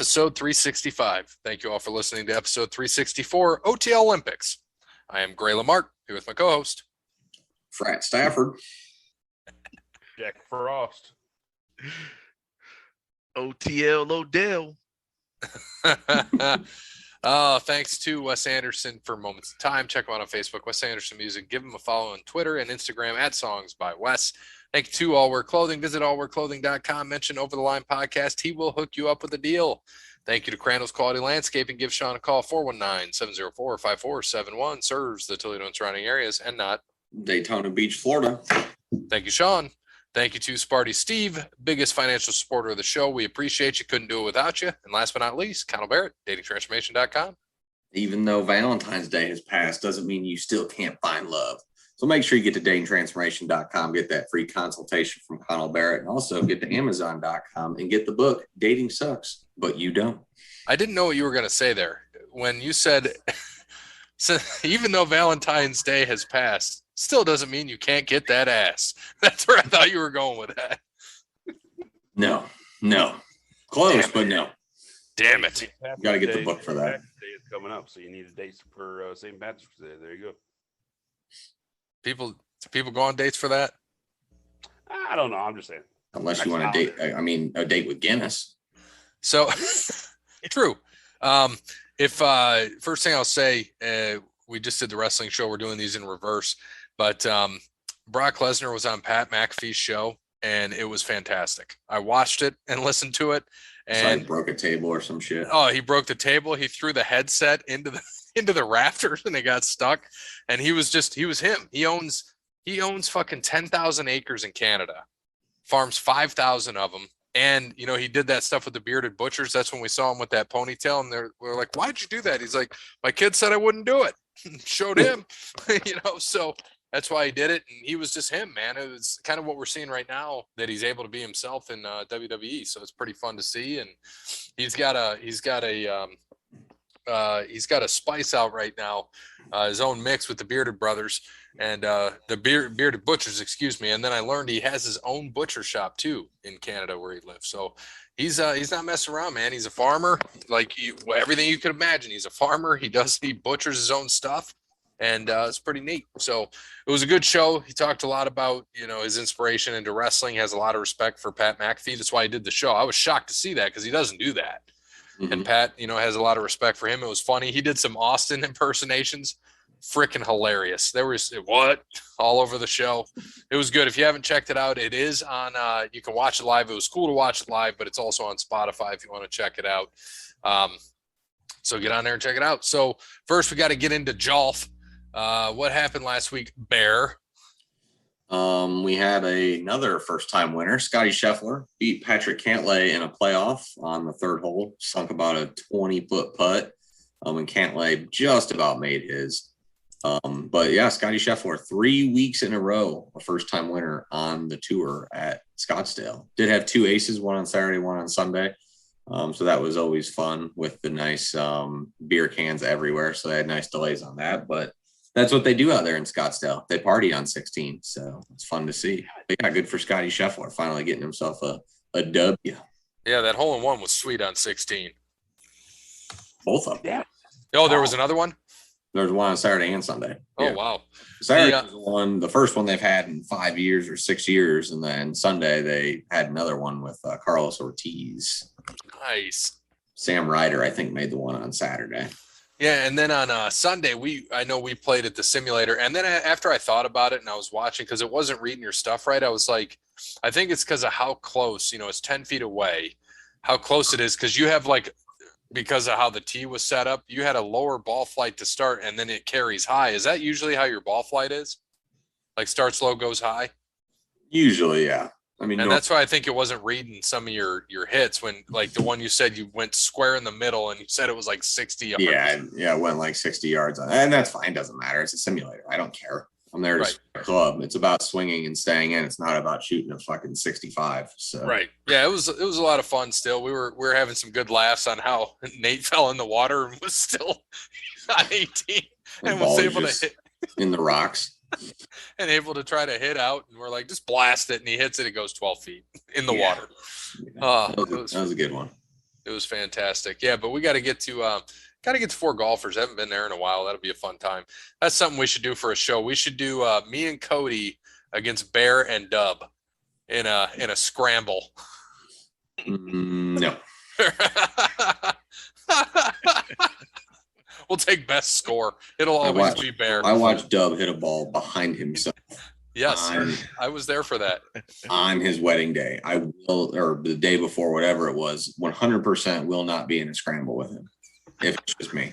episode 365. Thank you all for listening to episode 364, OTL Olympics. I am Gray Lamarck, here with my co-host, Frat Stafford. Jack Frost. OTL Odell. Thanks to Wes Anderson for Moments of Time. Check him out on Facebook, Wes Anderson Music. Give him a follow on Twitter and Instagram at Songs by Wes. Thank you to All Wear Clothing. Visit allwearclothing.com. Mention Over the Line Podcast. He will hook you up with a deal. Thank you to Crandall's Quality Landscaping. Give Sean a call, 419-704-5471. Serves the Toledo and surrounding areas and not Daytona Beach, Florida. Thank you, Sean. Thank you to Sparty Steve, biggest financial supporter of the show. We appreciate you. Couldn't do it without you. And last but not least, Connell Barrett, datingtransformation.com. Even though Valentine's Day has passed, doesn't mean you still can't find love. So make sure you get to datingtransformation.com, get that free consultation from Connell Barrett, and also get to amazon.com and get the book, Dating Sucks, But You Don't. I didn't know what you were going to say there. When you said, so even though Valentine's Day has passed, still doesn't mean you can't get that ass. That's where I thought you were going with that. No. Close, but no. Damn it. You got to get the book for that. Day is coming up, so you need a date for St. Patrick's Day. There you go. People go on dates for that? I don't know. I'm just saying. Unless you want to date, a date with Guinness. So, true. If first thing I'll say, we just did the wrestling show. We're doing these in reverse. But Brock Lesnar was on Pat McAfee's show, and it was fantastic. I watched it and listened to it. And he broke a table or some shit. Oh, he broke the table. He threw the headset into the rafters, and it got stuck. And he was him. He owns fucking 10,000 acres in Canada, farms 5,000 of them. And, he did that stuff with the bearded butchers. That's when we saw him with that ponytail. And we're like, why'd you do that? He's like, my kid said I wouldn't do it. Showed him, so that's why he did it. And he was just him, man. It was kind of what we're seeing right now, that he's able to be himself in WWE. So it's pretty fun to see. And he's got a spice out right now, his own mix with the Bearded Brothers and the Bearded Butchers, excuse me. And then I learned he has his own butcher shop too in Canada where he lives. So he's not messing around, man. He's a farmer, like everything you could imagine. He's a farmer. He butchers his own stuff, and it's pretty neat. So it was a good show. He talked a lot about his inspiration into wrestling. He has a lot of respect for Pat McAfee. That's why he did the show. I was shocked to see that because he doesn't do that. Mm-hmm. And Pat, has a lot of respect for him. It was funny. He did some Austin impersonations. Freaking hilarious. There was all over the show. It was good. If you haven't checked it out, it is on you can watch it live. It was cool to watch it live, but it's also on Spotify if you want to check it out. So get on there and check it out. So first we got to get into Jolf. What happened last week, Bear? We had another first-time winner. Scotty Scheffler beat Patrick Cantlay in a playoff on the third hole, sunk about a 20-foot putt, and Cantlay just about made his. But yeah, Scotty Scheffler, 3 weeks in a row, a first-time winner on the tour at Scottsdale. Did have two aces, one on Saturday, one on Sunday. So that was always fun with the nice beer cans everywhere. So they had nice delays on that. But that's what they do out there in Scottsdale. They party on 16. So it's fun to see. But yeah, good for Scotty Scheffler, finally getting himself a W. Yeah, that hole-in-one was sweet on 16. Both of them. Yeah. Oh, there was another one? There's one on Saturday and Sunday. Oh, yeah. wow. Saturday was the first one they've had in 5 years or 6 years. And then Sunday, they had another one with Carlos Ortiz. Nice. Sam Ryder, I think, made the one on Saturday. Yeah, and then on Sunday, I know we played at the simulator. And then after I thought about it and I was watching, because it wasn't reading your stuff right, I was like, I think it's because of how close, it's 10 feet away, how close it is. Because you have because of how the tee was set up, you had a lower ball flight to start and then it carries high. Is that usually how your ball flight is? Like starts low, goes high? Usually, yeah. And that's why I think it wasn't reading some of your hits when the one you said you went square in the middle and you said it was 60 yards. Yeah, it went 60 yards on, and that's fine. It doesn't matter. It's a simulator. I don't care. I'm there to club. It's about swinging and staying in. It's not about shooting a fucking 65. So right. Yeah, it was a lot of fun still. We were having some good laughs on how Nate fell in the water and was still on 18 and was able to hit in the rocks. And able to try to hit out, and we're like, just blast it, and he hits it. It goes 12 feet in the water. That was a good one. It was fantastic. Yeah, but we got to get to 4 golfers. I haven't been there in a while. That'll be a fun time. That's something we should do for a show. We should do me and Cody against Bear and Dub in a scramble. No. We'll take best score. It'll always be Bear. I watched Dub hit a ball behind himself. Yes, I was there for that. On his wedding day. I will, or the day before, whatever it was, 100% will not be in a scramble with him. If it's just me.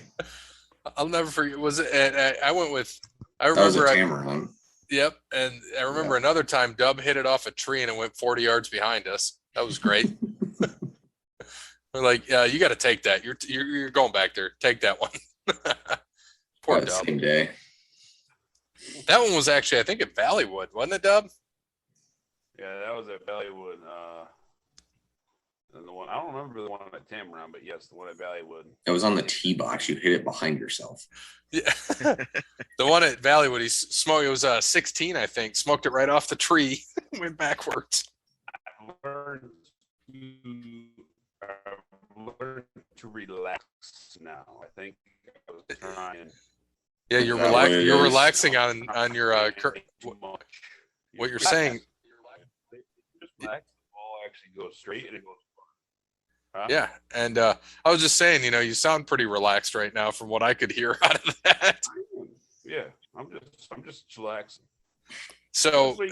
I'll never forget. Was it? I went with. I That was a remember. Tamarron. Yep, and I remember another time Dub hit it off a tree and it went 40 yards behind us. That was great. We're like, yeah, you got to take that. You're going back there. Take that one. Poor Dub. Same day. That one was actually, I think, at Valleywood, wasn't it, Dub? Yeah, that was at Valleywood. And the one I don't remember the one at Tamarron, but yes, the one at Valleywood. It was on the tee box. You hit it behind yourself. Yeah. The one at Valleywood, he smoked. It was 16, I think. Smoked it right off the tree. Went backwards. I've learned to relax now. I think I was trying. Yeah, you're Is that what it You're is? relaxing on your Too much. what you're saying. Just relax. The ball actually goes straight and it goes far. Huh? Yeah, and I was just saying, you sound pretty relaxed right now from what I could hear out of that. Yeah, I'm just chillaxing. So, That's what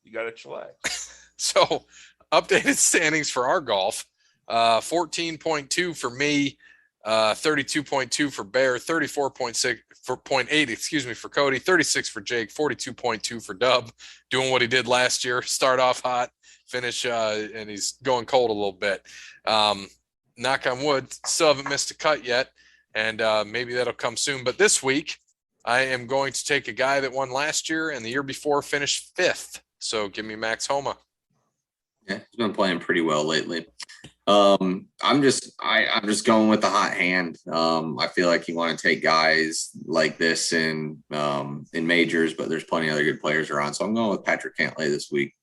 you got to chillax. so updated standings for our golf: 14.2 for me, 32.2 for Bear, 34.6 for 0.8, excuse me, for Cody, 36 for Jake, 42.2 for Dub. Doing what he did last year: start off hot, finish, and he's going cold a little bit. Knock on wood, still haven't missed a cut yet, and maybe that'll come soon. But this week, I am going to take a guy that won last year and the year before finished 5th. So give me Max Homa. Yeah, he's been playing pretty well lately. I'm just going with the hot hand. I feel like you want to take guys like this in majors, but there's plenty of other good players around. So I'm going with Patrick Cantlay this week.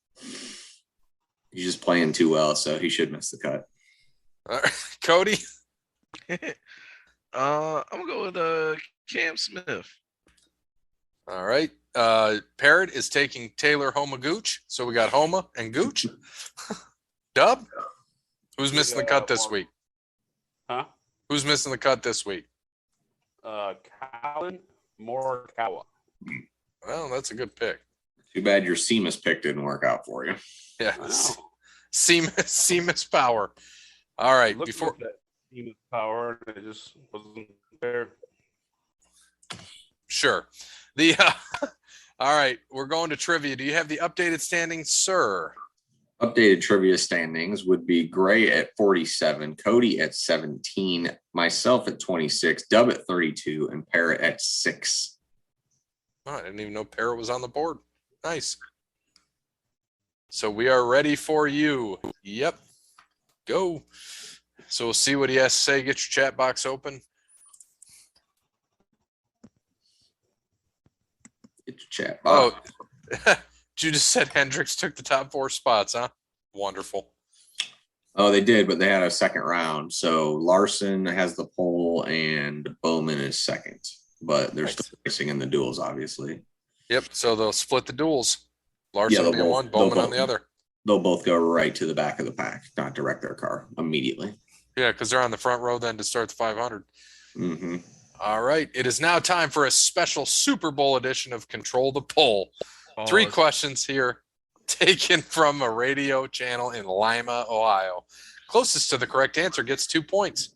He's just playing too well, so he should miss the cut. All right. Cody? I'm gonna go with Cam Smith. All right. Parrot is taking Taylor Homa Gooch. So we got Homa and Gooch. Dub? Who's missing the cut this week? Huh? Who's missing the cut this week? Colin Morikawa. Well, that's a good pick. Too bad your Seamus pick didn't work out for you. Yeah. I know. Seamus Power. All right. Looked Before at that team of power, and it just wasn't fair. Sure. All right. We're going to trivia. Do you have the updated standings, sir? Updated trivia standings would be Gray at 47, Cody at 17, myself at 26, Dub at 32, and Parrot at 6. Oh, I didn't even know Parrot was on the board. Nice. So we are ready for you. Yep. Go. So we'll see what he has to say. Get your chat box open. Get your chat Oh, box. you just said Hendricks took the top 4 spots, huh? Wonderful. Oh, they did, but they had a second round. So Larson has the pole and Bowman is second, but they're still racing in the duels, obviously. Yep. So they'll split the duels. Larson on one, Bowman on the other. They'll both go right to the back of the pack, not direct their car immediately. Yeah, because they're on the front row then to start the 500. Mm-hmm. All right. It is now time for a special Super Bowl edition of Control the Poll. 3 questions here taken from a radio channel in Lima, Ohio. Closest to the correct answer gets 2 points.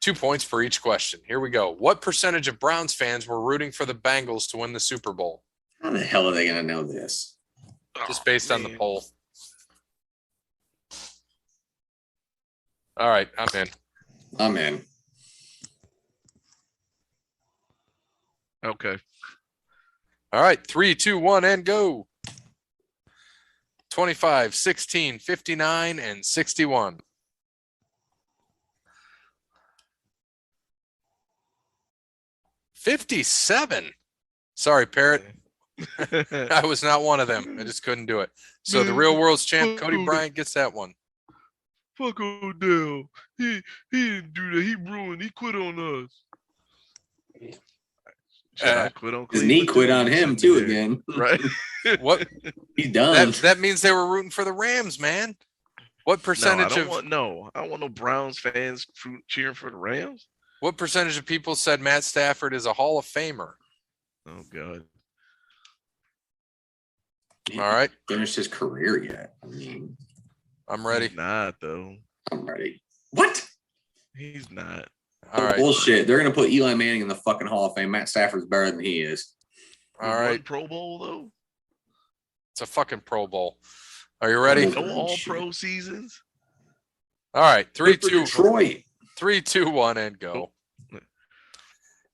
2 points for each question. Here we go. What percentage of Browns fans were rooting for the Bengals to win the Super Bowl? How the hell are they going to know this? Just based on the poll. All right, I'm in. I'm in. Okay. All right, 3, 2, 1, and go. 25, 16, 59, and 61. $57. Sorry, Parrot. I was not one of them. I just couldn't do it. So the real world's champ, Cody Bryant, gets that one. Fuck Odell. He didn't do that. He quit on us. Should I quit on His Cleveland? knee quit too? on You him shouldn't too be there. again. Right? What He's done. that means they were rooting for the Rams, man. What No, I percentage don't of want I don't want no Browns fans cheering for the Rams. what percentage of people said Matt Stafford is a Hall of Famer? Oh God. He All right, finished his career yet. I mean, I'm ready. He's not though. I'm ready. What? He's not. All right, Bullshit. They're gonna put Eli Manning in the fucking Hall of Fame. Matt Stafford's better than he is. all With right. one Pro Bowl though. It's a fucking Pro Bowl. Are you ready? Oh. No all pro seasons. All right, Good for Detroit. 3, 2, 1, and go.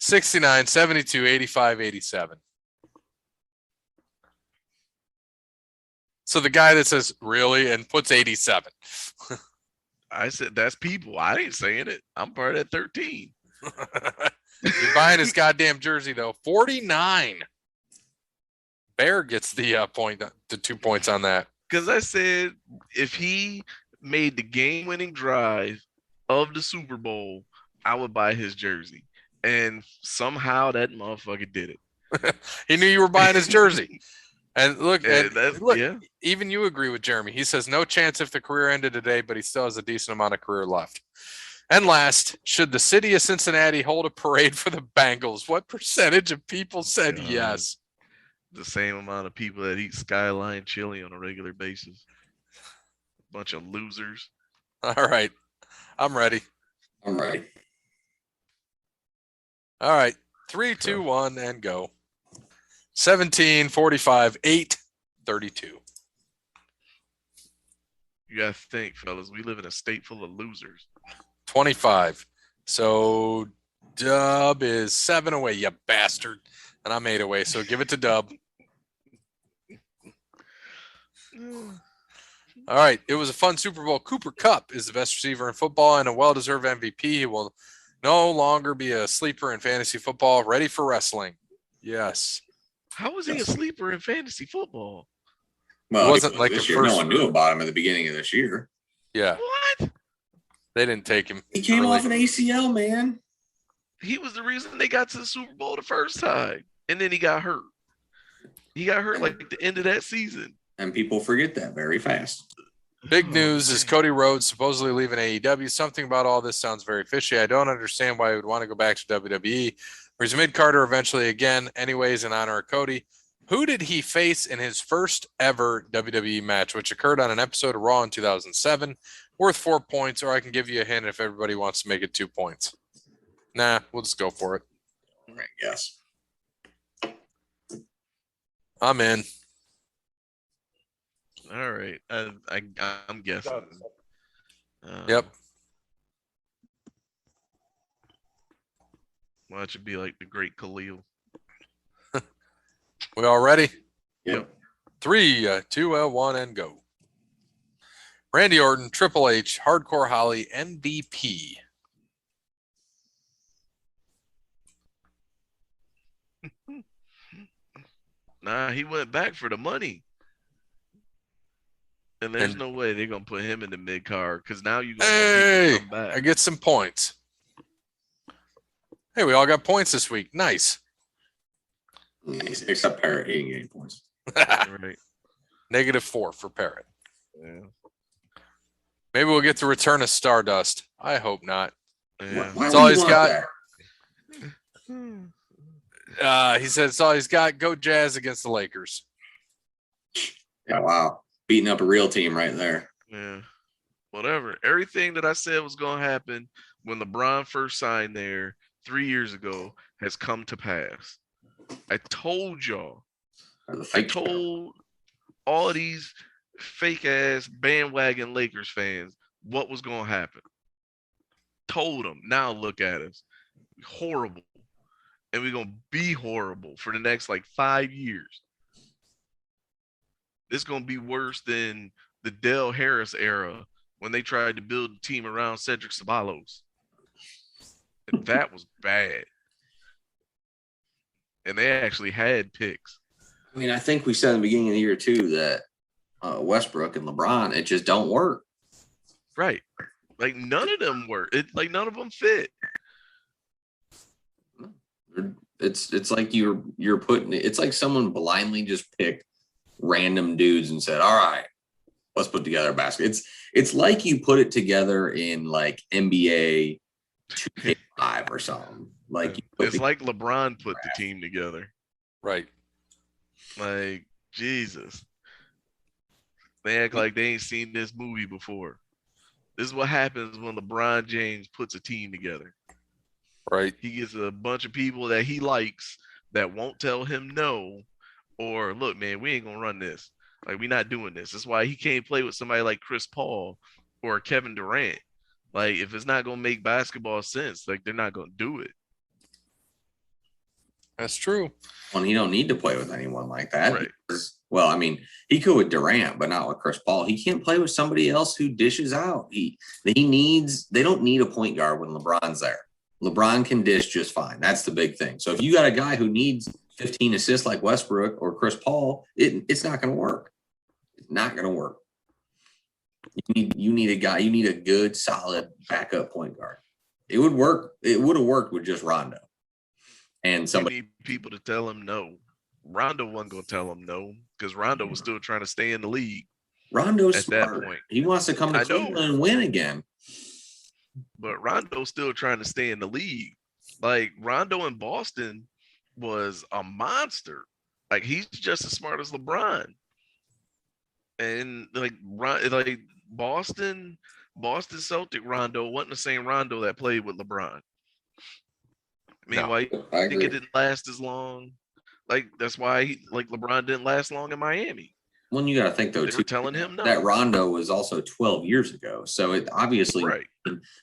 69, 72, 85, 87. So the guy that says really and puts 87. I said that's people. I ain't saying it. I'm part of that 13. You're buying his goddamn jersey though. 49. Bear gets the the 2 points on that. Because I said if he made the game-winning drive of the Super Bowl, I would buy his jersey. And somehow that motherfucker did it. He knew you were buying his jersey. And look, look, Yeah. even you agree with Jeremy. He says no chance if the career ended today, but he still has a decent amount of career left. And last, should the city of Cincinnati hold a parade for the Bengals? What percentage of people said God. yes? The same amount of people that eat Skyline chili on a regular basis. Bunch of losers. All right. I'm ready. I'm ready. All right. 3, 2, 1, and go. 17, 45, 8, 32. You gotta think, fellas. We live in a state full of losers. 25. So Dub is 7 away, you bastard. And I'm 8 away. So give it to Dub. All right. It was a fun Super Bowl. Cooper Kupp is the best receiver in football and a well-deserved MVP. He will no longer be a sleeper in fantasy football. Ready for wrestling. Yes. How was he a sleeper in fantasy football? Well, It wasn't he like this the year. first No one knew about him at the beginning of this year. Yeah. What? They didn't take him. He came early. off an ACL, man. He was the reason they got to the Super Bowl the first time. And then he got hurt. He got hurt like at the end of that season. And people forget that very fast. Big news is Cody Rhodes supposedly leaving AEW. Something about all this sounds very fishy. I don't understand why he would want to go back to WWE. Or he's a mid-carder eventually again. Anyways, in honor of Cody. Who did he face in his first ever WWE match, which occurred on an episode of Raw in 2007? Worth 4 points, or I can give you a hint if everybody wants to make it 2 points. Nah, we'll just go for it. All right, yes. I'm in. All right. I'm guessing. Yep. Why it should be like the great Khalil. We all ready? Yep. 3, 2, 1, and go. Randy Orton, Triple H, Hardcore Holly, MVP. Nah, he went back for the money. And there's no way they're gonna put him in the mid card because now you're gonna Hey, want people to come back. I get some points. Hey, we all got points this week. Nice. Nice. Except Parrot, he didn't get any points. Right. -4 for Parrot. Yeah. Maybe we'll get the return of Stardust. I hope not. Yeah. Why That's would all you he's want got. that? He said it's all he's got. Go Jazz against the Lakers. Yeah, wow. Beating up a real team right there. Yeah. Whatever. Everything that I said was gonna happen when LeBron first signed there 3 years ago has come to pass. I told y'all. Or the I fake told all of these fake ass bandwagon Lakers fans what was gonna happen. Told them. Now look at us. Horrible. And we're gonna be horrible for the next like 5 years. It's gonna be worse than the Del Harris era when they tried to build a team around Cedric Ceballos. And that was bad. And they actually had picks. I mean, I think we said in the beginning of the year too that Westbrook and LeBron, it just don't work. Right. Like none of them work. Like none of them fit. It's like you're putting it's like someone blindly just picked random dudes and said, all right, let's put together a basket. It's like you put it together in like NBA 2K5 or something. Like It's like LeBron put the team together. Right. Like Jesus. They act like they ain't seen this movie before. This is what happens when LeBron James puts a team together. Right. He gets a bunch of people that he likes that won't tell him no, or look, man, we ain't gonna run this. Like, we're not doing this. That's why he can't play with somebody like Chris Paul or Kevin Durant. Like, if it's not gonna make basketball sense, like they're not gonna do it. That's true. Well, he don't need to play with anyone like that. Right. Because, well, I mean, he could with Durant, but not with Chris Paul. He can't play with somebody else who dishes out. They don't need a point guard when LeBron's there. LeBron can dish just fine. That's the big thing. So if you got a guy who needs 15 assists like Westbrook or Chris Paul, it's not going to work. It's not going to work. You need a guy. You need a good, solid backup point guard. It would work. It would have worked with just Rondo and somebody. You need people to tell him no. Rondo wasn't gonna tell him no because Rondo was still trying to stay in the league. Rondo's at smart. that point. He wants to come to Cleveland and win again. But Rondo's still trying to stay in the league. Like Rondo in Boston was a monster. Like he's just as smart as LeBron. And like Boston Celtic Rondo wasn't the same Rondo that played with LeBron. I mean, why I think it didn't last as long? Like that's why LeBron didn't last long in Miami. Well, you got to think though, they were telling him no. That Rondo was also 12 years ago. So it obviously, right.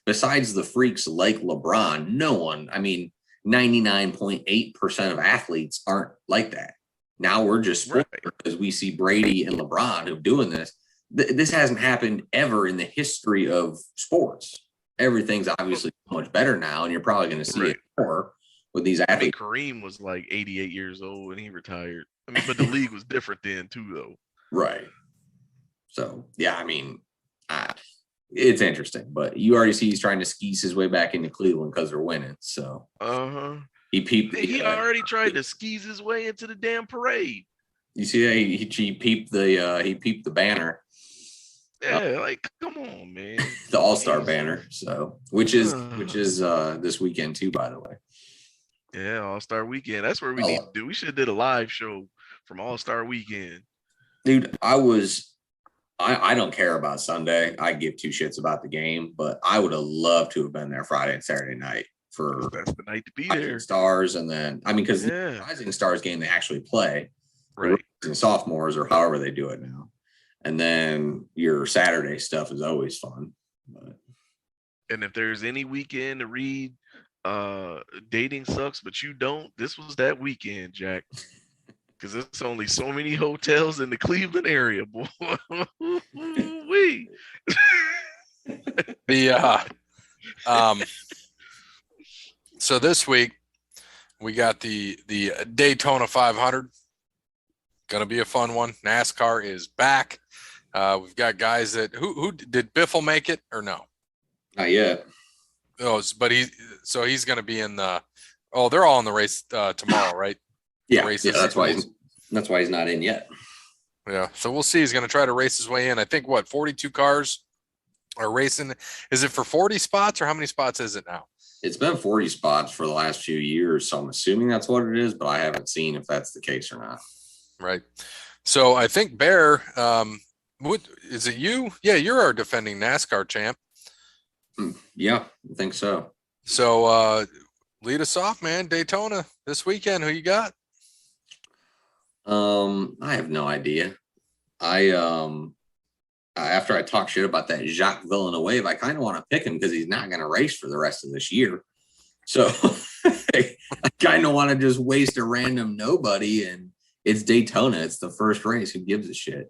Besides the freaks like LeBron, no one, I mean, 99.8% of athletes aren't like that. Now we're just spoiled because we see Brady and LeBron who are doing this. This hasn't happened ever in the history of sports. Everything's obviously so much better now, and you're probably going to see it more with these athletes. I mean, Kareem was like 88 years old and he retired. I mean, but the league was different then too, though. Right. So, yeah, I mean, it's interesting, but you already see he's trying to skis his way back into Cleveland because they're winning. So, he peeped. He already tried to skis his way into the damn parade. You see that he peeped the banner. Yeah, like come on, man. The All-Star banner. So, which is this weekend too, by the way. Yeah, All-Star weekend. That's where we need to do. We should have did a live show from All-Star weekend. Dude, I don't care about Sunday. I give two shits about the game, but I would have loved to have been there Friday and Saturday night for that's the night to be there. Stars, and then because the Rising Stars game they actually play, right? And sophomores or however they do it now, and then your Saturday stuff is always fun. But. And if there's any weekend to read, dating sucks, but you don't. This was that weekend, Jack. Because there's only so many hotels in the Cleveland area, boy. So this week we got the Daytona 500. Gonna be a fun one. NASCAR is back. We've got guys that who did Biffle make it or no? Not yet. Oh, but he's gonna be in the. Oh, they're all in the race tomorrow, right? Yeah, that's why he's not in yet. Yeah, so we'll see. He's going to try to race his way in. I think 42 cars are racing. Is it for 40 spots or how many spots is it now? It's been 40 spots for the last few years, so I'm assuming that's what it is, but I haven't seen if that's the case or not. Right. So I think Bear, what is it? You? Yeah, you're our defending NASCAR champ. Yeah, I think so. So lead us off, man. Daytona this weekend. Who you got? I have no idea. After I talk shit about that Jacques Villeneuve, I kind of want to pick him because he's not going to race for the rest of this year. So I kind of want to just waste a random nobody, and it's Daytona. It's the first race. Who gives a shit?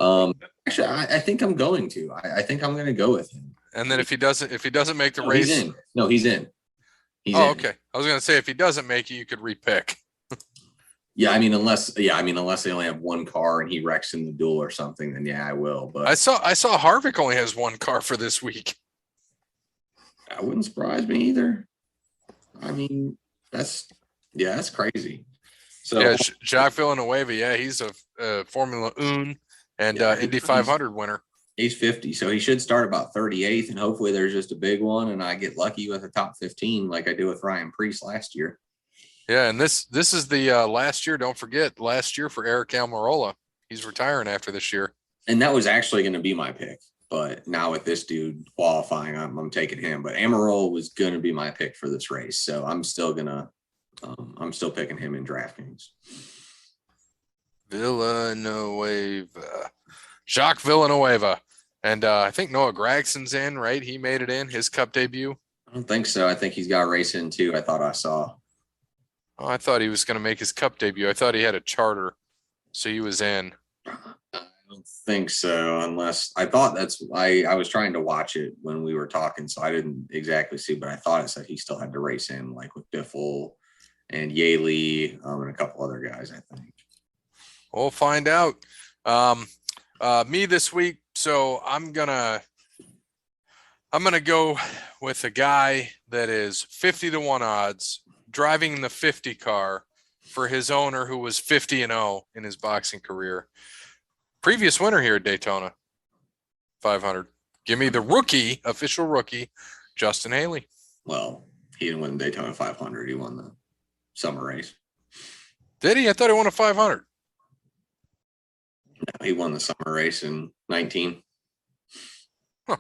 Actually, I think I'm going to. I think I'm going to go with him. And then if he doesn't make the race, he's in. No, he's in. Okay. I was going to say if he doesn't make it, you could repick. Yeah, I mean, unless they only have one car and he wrecks in the duel or something, then yeah, I will. But I saw Harvick only has one car for this week. that wouldn't surprise me either. I mean, that's crazy. So Yeah, Jacques Villanueva. Yeah, he's a Formula One and Yeah, Indy he's- 500 winner. he's 50, so he should start about 38th, and hopefully there's just a big one, and I get lucky with a top 15 like I did with Ryan Preece last year. Yeah, and this is the last year. Don't forget, last year for Eric Almirola. He's retiring after this year. And that was actually going to be my pick, but now with this dude qualifying, I'm taking him. But Amarola was going to be my pick for this race, so I'm still picking him in DraftKings. Villanueva, Jacques Villanueva, and I think Noah Gragson's in. Right, he made it in his Cup debut. I don't think so. I think he's got a race in too. I thought I saw. Oh, I thought he was going to make his Cup debut. I thought he had a charter, so he was in. I don't think so, unless I thought I was trying to watch it when we were talking, so I didn't exactly see, but I thought it said he still had to race in, like with Biffle and Yaley and a couple other guys, I think. We'll find out. Me this week, so I'm gonna go with a guy that is 50-1 odds, driving the 50 car for his owner, who was 50-0 in his boxing career. Previous winner here at Daytona 500. Give me the rookie, official rookie, Justin Haley. Well, he didn't win the Daytona 500. He won the summer race. Did he? I thought he won a 500. No, he won the summer race in 19. Well,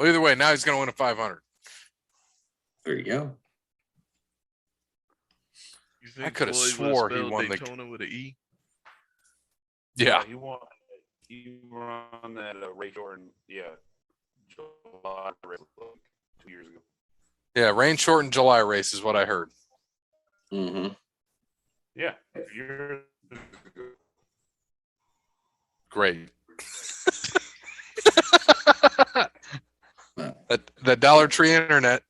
either way, now he's going to win a 500. There you go. You think I coulda Floyd swore would've he spelled won the- Daytona with an E? Yeah. He won. He won that race Jordan. Yeah. July race, like 2 years ago. Yeah, rain shortened July race is what I heard. Mm-hmm. Yeah. Years ago. Great. The Dollar Tree internet.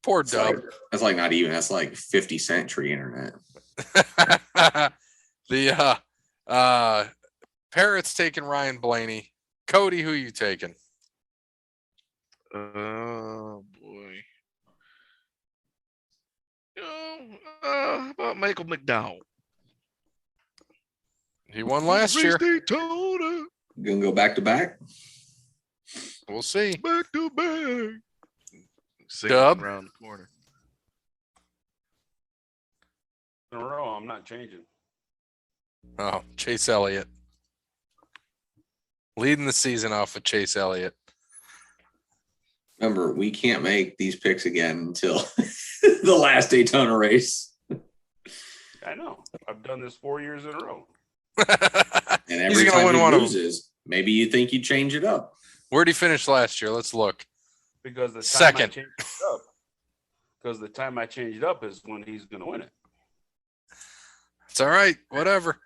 Poor Dub. That's like not even. That's like 50-cent tree internet. The Parrot's taking Ryan Blaney. Cody, who you taking? Oh boy. How about Michael McDowell? He won last Race year. Daytona, Gonna go back to back. We'll see. back to back. Singing Dub? around the corner. In a row, I'm not changing. Oh, Chase Elliott. Leading the season off with Chase Elliott. Remember, we can't make these picks again until the last Daytona race. I know. I've done this 4 years in a row. And every He's gonna time win he one of them. loses, maybe you think you change it up. Where'd he finish last year? Let's look. Because the time Second. I changed it up. Because the time I changed it up is when he's going to win it. It's all right. Whatever.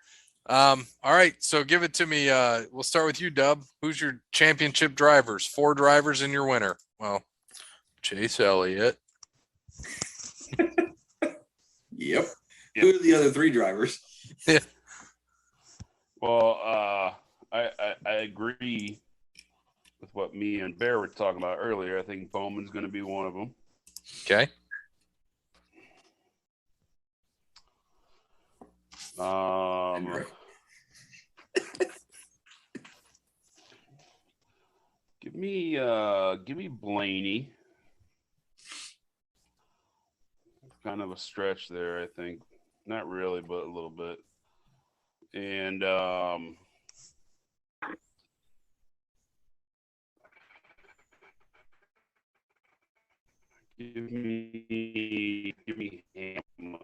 All right. So give it to me. We'll start with you, Dub. Who's your championship drivers? 4 drivers in your winner. Well, Chase Elliott. Yep. Who are the other 3 drivers? Well, I agree with what me and Bear were talking about earlier. I think Bowman's going to be one of them. Okay. Give me Blaney. Kind of a stretch there, I think. Not really, but a little bit. And give me Hamlin.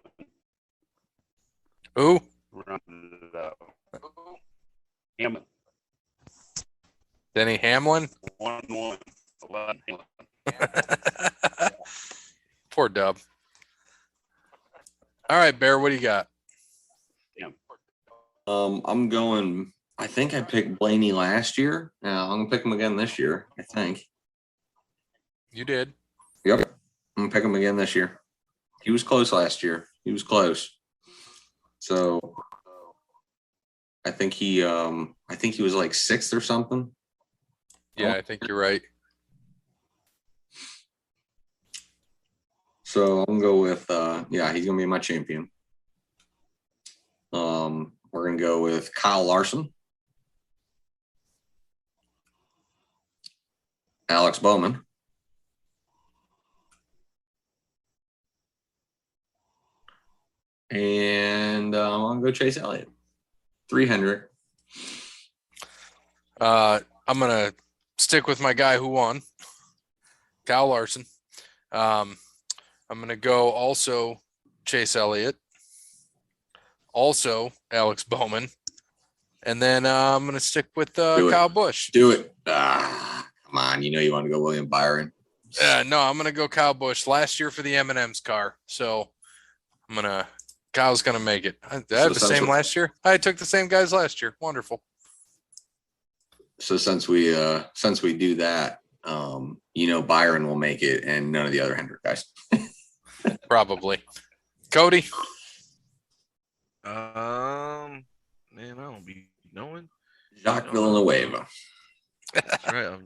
Who? Round it out. Hamlin. Denny Hamlin. 1-1. 11 Hamlin. Poor Dub. All right, Bear, what do you got? I'm going. I think I picked Blaney last year. I'm gonna pick him again this year. I think. You did. Yep. I'm gonna pick him again this year. He was close last year. He was close. So I think he was like 6th or something. Yeah, I think you're right. So I'm gonna go with he's gonna be my champion. We're gonna go with Kyle Larson, Alex Bowman, and I'm gonna go Chase Elliott. 300. I'm gonna stick with my guy who won, Kyle Larson. I'm gonna go also Chase Elliott, also Alex Bowman, and then I'm gonna stick with Kyle Busch. Do it. Come on, you want to go William Byron. No, I'm gonna go Kyle Busch last year for the M&M's car. So Kyle's gonna make it. I have the same last year. I took the same guys last year. Wonderful. So since we do that, Byron will make it, and none of the other Hendrick guys. Probably. Cody. Man, I don't be knowing. Jacques Villanueva. That's right.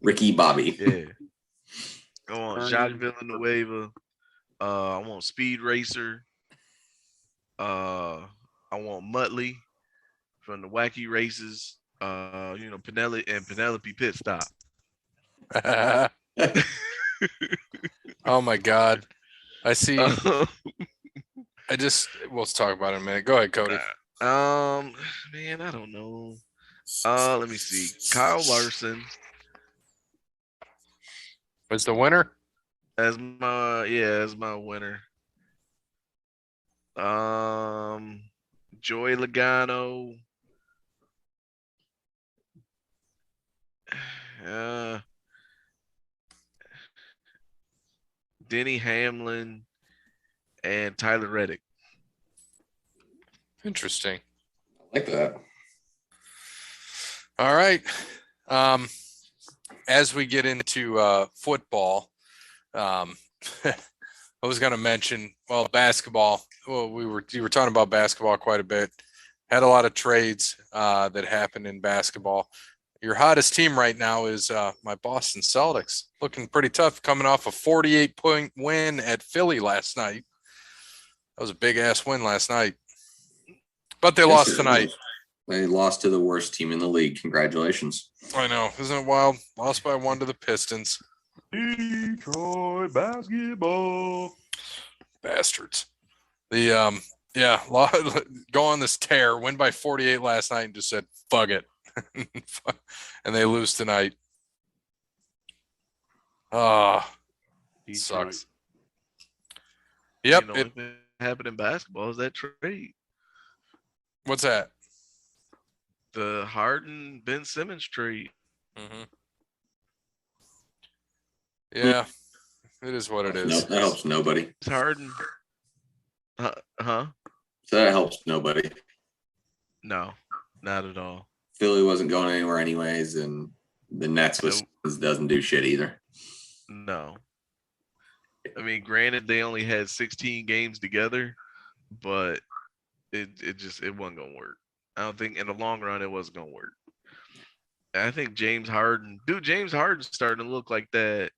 Ricky Bobby. Yeah. Go on, Jacques Villanueva. I want Speed Racer. I want Muttley from the Wacky Races. Penelope Pit Stop. Oh my God. I see. We'll talk about it in a minute. Go ahead, Cody. Man, I don't know. Let me see. Kyle Larson Was the winner? as my winner. Joey Logano. Denny Hamlin and Tyler Reddick. Interesting. I like that. All right. As we get into football, I was going to mention, basketball. Well, you were talking about basketball quite a bit. Had a lot of trades that happened in basketball. Your hottest team right now is my Boston Celtics, looking pretty tough, coming off a 48-point win at Philly last night. That was a big-ass win last night. But they lost tonight. They lost to the worst team in the league. Congratulations. I know. Isn't it wild? Lost by 1 to the Pistons. Detroit basketball. Bastards. Go on this tear, win by 48 last night and just said, fuck it. And they lose tonight. Sucks. Yep. What happened in basketball is that trade. What's that? The Harden Ben Simmons trade. Mm-hmm. Yeah, it is what it is. No, that helps nobody. It's Harden. So that helps nobody. No, not at all. Philly wasn't going anywhere anyways, and the Nets doesn't do shit either. No. I mean, granted, they only had 16 games together, but it wasn't gonna work. I don't think in the long run it wasn't gonna work. I think James Harden's starting to look like that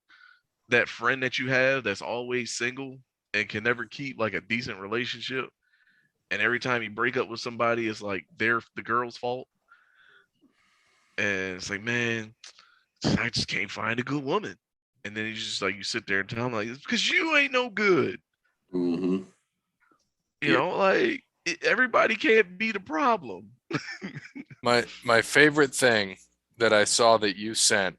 friend that you have that's always single and can never keep like a decent relationship. And every time you break up with somebody, it's like they're the girl's fault. And it's like, man, I just can't find a good woman. And then you just like, you sit there and tell them like, it's because you ain't no good. Mm-hmm. You know, like everybody can't be the problem. My favorite thing that I saw that you sent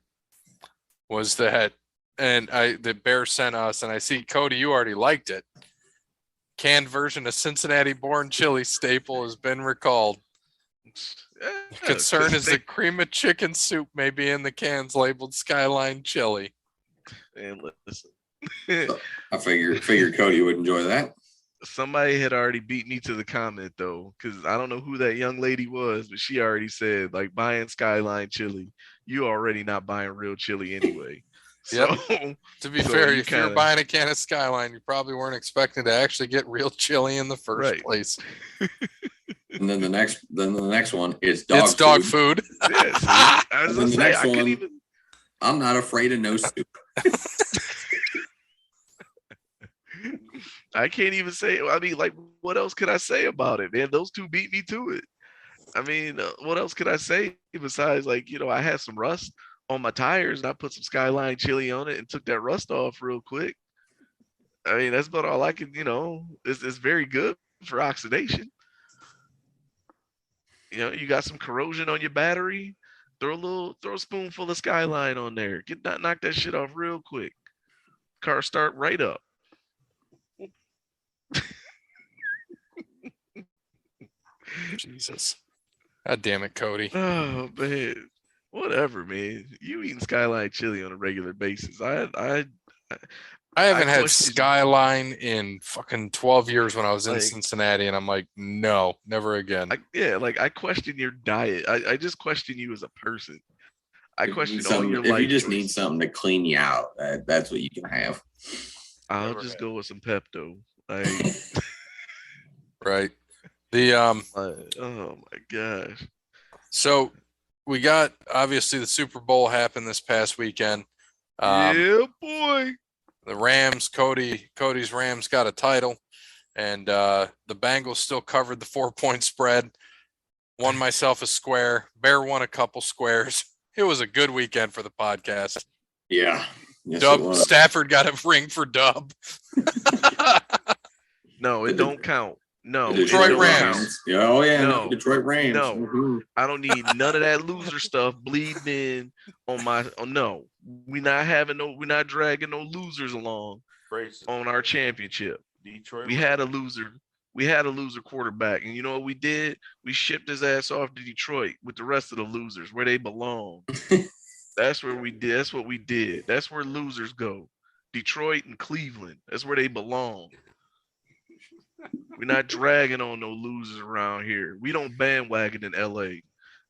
was that, and the Bear sent us, and I see Cody, you already liked it. Canned version of Cincinnati-born chili staple has been recalled. Concern is the cream of chicken soup may be in the cans labeled Skyline Chili. And listen, I figured Cody would enjoy that. Somebody had already beat me to the comment though, because I don't know who that young lady was, but she already said like buying Skyline chili, you already not buying real chili anyway. So, To be So fair, you if you're kinda- buying a can of Skyline, you probably weren't expecting to actually get real chili in the first Right. place. And then the next one is dog It's dog food. food. yeah, see, I And was then gonna the say next I couldn't one- even. I'm not afraid of no soup. I can't even say. I mean, like, what else could I say about it, man? Those two beat me to it. I mean, what else could I say besides, like, I had some rust on my tires and I put some Skyline chili on it and took that rust off real quick. I mean, that's about all I could. It's very good for oxidation. You got some corrosion on your battery. Throw a spoonful of Skyline on there. Knock that shit off real quick. Car start right up. Jesus. God damn it, Cody. Oh man, whatever, man. You eating Skyline chili on a regular basis. I haven't had question- Skyline in fucking 12 years when I was in Like- Cincinnati, and I'm like, no, never again. I question your diet. I just question you as a person. I If you question need all something- your if life you just need choices. something to clean you out, that's what you can have. I'll Never just had. go with some Pepto. Like, Right. The oh my gosh. so we got obviously the Super Bowl happened this past weekend. Yeah, boy. The Rams, Cody's Rams got a title, and the Bengals still covered the 4-point spread. Won myself a square. Bear won a couple squares. It was a good weekend for the podcast. Yeah. Yes, it Dub was. Stafford got a ring for Dub. No, it don't count. No, The it Detroit don't Rams. count. Yeah, oh yeah, No. Detroit Rams. No. Mhm. I don't need none of that loser stuff bleeding in on my. Oh, no, we're not dragging no losers along Brace. on our championship. Detroit. We had a loser. We had a loser quarterback, and you know what we did? We shipped his ass off to Detroit with the rest of the losers where they belong. That's where we did. That's what we did. That's where losers go. Detroit and Cleveland. That's where they belong. We're not dragging on no losers around here. We don't bandwagon in LA.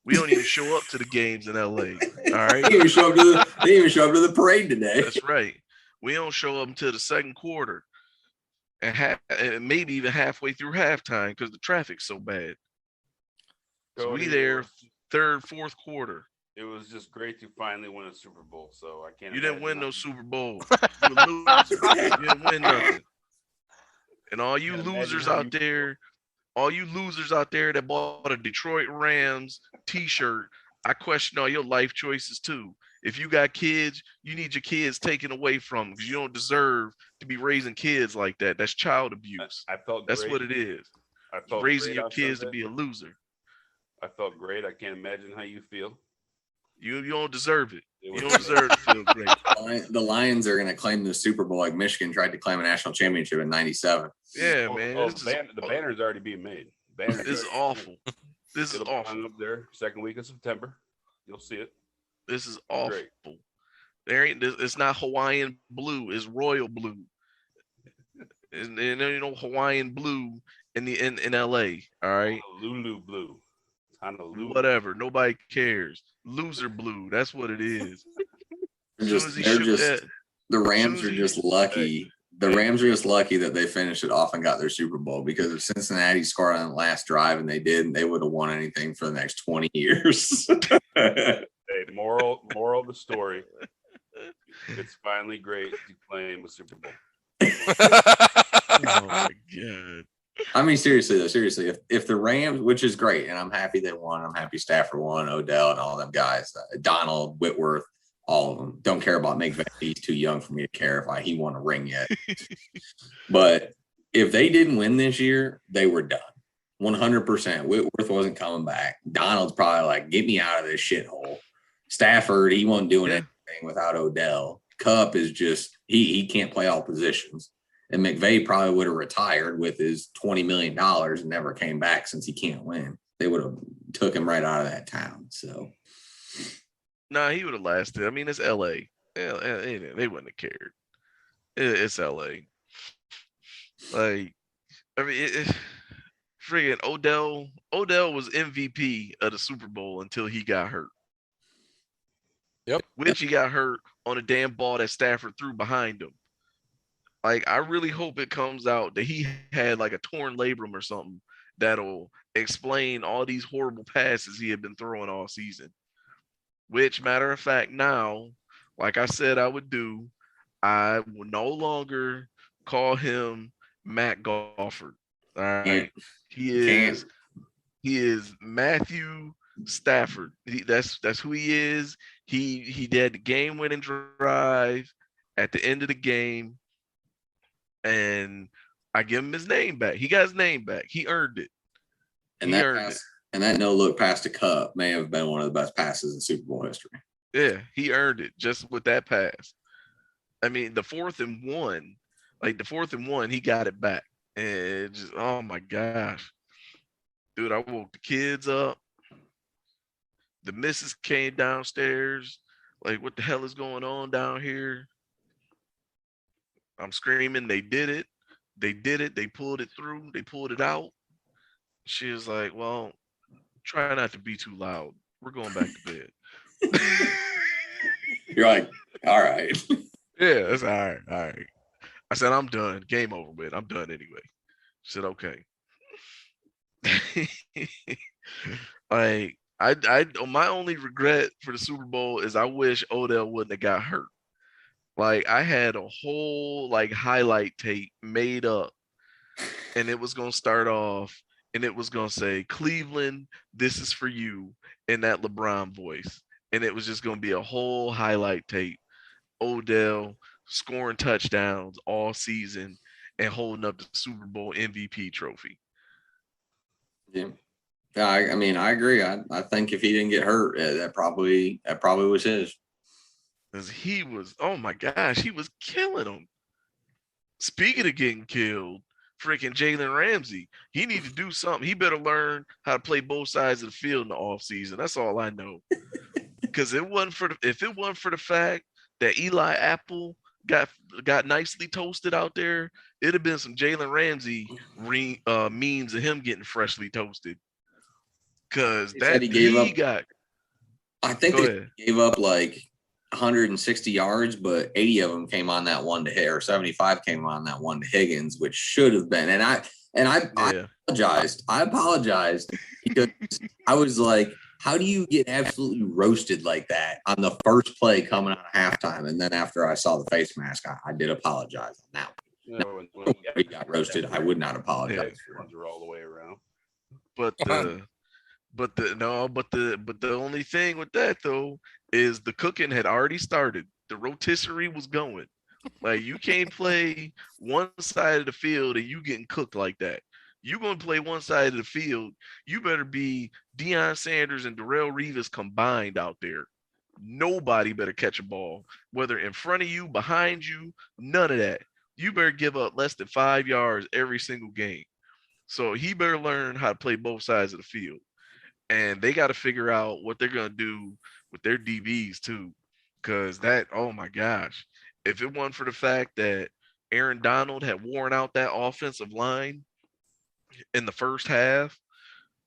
We don't even show up to the games in LA. All right. They didn't even show up to the parade today. That's right. We don't show up until the second quarter and maybe even halfway through halftime because the traffic's so bad. So we Cody, there third, fourth quarter. It was just great to finally win a Super Bowl. So I can't. You didn't win imagine no how- Super Bowl. You a loser. You didn't win nothing. And all you Can't imagine losers how out there, that bought a Detroit Rams t-shirt, I question all your life choices too. If you got kids, you need your kids taken away from because you don't deserve to be raising kids like that. That's child abuse. I felt. That's great. what it is. I felt Raising great your on kids to Sunday. be a loser. I felt great. I can't imagine how you feel. You don't deserve it. It You was don't deserve to feel great. The Lions are going to claim the Super Bowl like Michigan tried to claim a national championship in '97. Yeah, Oh, man. oh, This the banner's already being made. Banner's is already awful. made. This is It'll be awful. hung up there second week of September. You'll see it. This is awful. Great. There ain't. It's not Hawaiian blue. It's royal blue. And Hawaiian blue in LA. All right. Honolulu blue. Honolulu. Whatever. Nobody cares. Loser blue. That's what it is. The Rams as are he just shoot lucky. The Rams are just lucky that they finished it off and got their Super Bowl because if Cincinnati scored on the last drive and they didn't, they would have won anything for the next 20 years. Hey, moral of the story. It's finally great to claim a Super Bowl. Oh my god. I mean, seriously, if the Rams, which is great, and I'm happy they won, I'm happy Stafford won, Odell and all them guys, Donald, Whitworth, all of them. Don't care about McVay. He's too young for me to care if he won a ring yet. But if they didn't win this year, they were done. 100%. Whitworth wasn't coming back. Donald's probably like, get me out of this shithole. Stafford, he wasn't doing anything without Odell. Kupp is just, he can't play all positions. And McVay probably would have retired with his $20 million and never came back since he can't win. They would have took him right out of that town. So, Nah, he would have lasted. I mean, it's LA. They wouldn't have cared. It's LA. Like, I mean, friggin' Odell was MVP of the Super Bowl until he got hurt. Yep. Which he got hurt on a damn ball that Stafford threw behind him. Like, I really hope it comes out that he had like a torn labrum or something that'll explain all these horrible passes he had been throwing all season. Which, matter of fact, now, like I said I would do, I will no longer call him Matt Gofford. All right. Can't. He is Matthew Stafford. That's who he is. He did the game winning drive at the end of the game, and I give him his name back. He got his name back. He earned it. And that no look past the cup may have been one of the best passes in Super Bowl history. Yeah, he earned it just with that pass. I mean, the 4th and 1, he got it back. And just, oh my gosh. Dude, I woke the kids up. The missus came downstairs. Like, what the hell is going on down here? I'm screaming. They did it. They did it. They pulled it through. They pulled it out. She was like, well, try not to be too loud. We're going back to bed. You're like, all right. Yeah, that's all right. All right. I said, I'm done. Game over with. I'm done anyway. She said, okay. Like, my only regret for the Super Bowl is I wish Odell wouldn't have got hurt. Like, I had a whole like highlight tape made up, and it was gonna start off, and it was gonna say, Cleveland, this is for you, in that LeBron voice. And it was just gonna be a whole highlight tape. Odell scoring touchdowns all season and holding up the Super Bowl MVP trophy. Yeah. I mean, I agree. I think if he didn't get hurt, that probably was his. Because he was, oh my gosh, he was killing them. Speaking of getting killed, freaking Jalen Ramsey, he need to do something. He better learn how to play both sides of the field in the offseason. That's all I know. Because if it wasn't for the fact that Eli Apple got nicely toasted out there, it'd have been some Jalen Ramsey memes of him getting freshly toasted. Because I think he gave up like 160 yards, but 80 of them came on that one to hit, or 75 came on that one to Higgins, which should have been. And I apologized. I apologized because I was like, how do you get absolutely roasted like that on the first play coming out of halftime? And then after I saw the face mask, I did apologize on that one. You know, when He got roasted. I would not apologize. Are all the way around. But the only thing with that though is the cooking had already started. The rotisserie was going. Like, you can't play one side of the field and you getting cooked like that. You gonna play one side of the field, you better be Deion Sanders and Darrelle Revis combined out there. Nobody better catch a ball, whether in front of you, behind you, none of that. You better give up less than 5 yards every single game. So he better learn how to play both sides of the field. And they got to figure out what they're going to do with their DBs too. Because that, oh my gosh, if it wasn't for the fact that Aaron Donald had worn out that offensive line in the first half,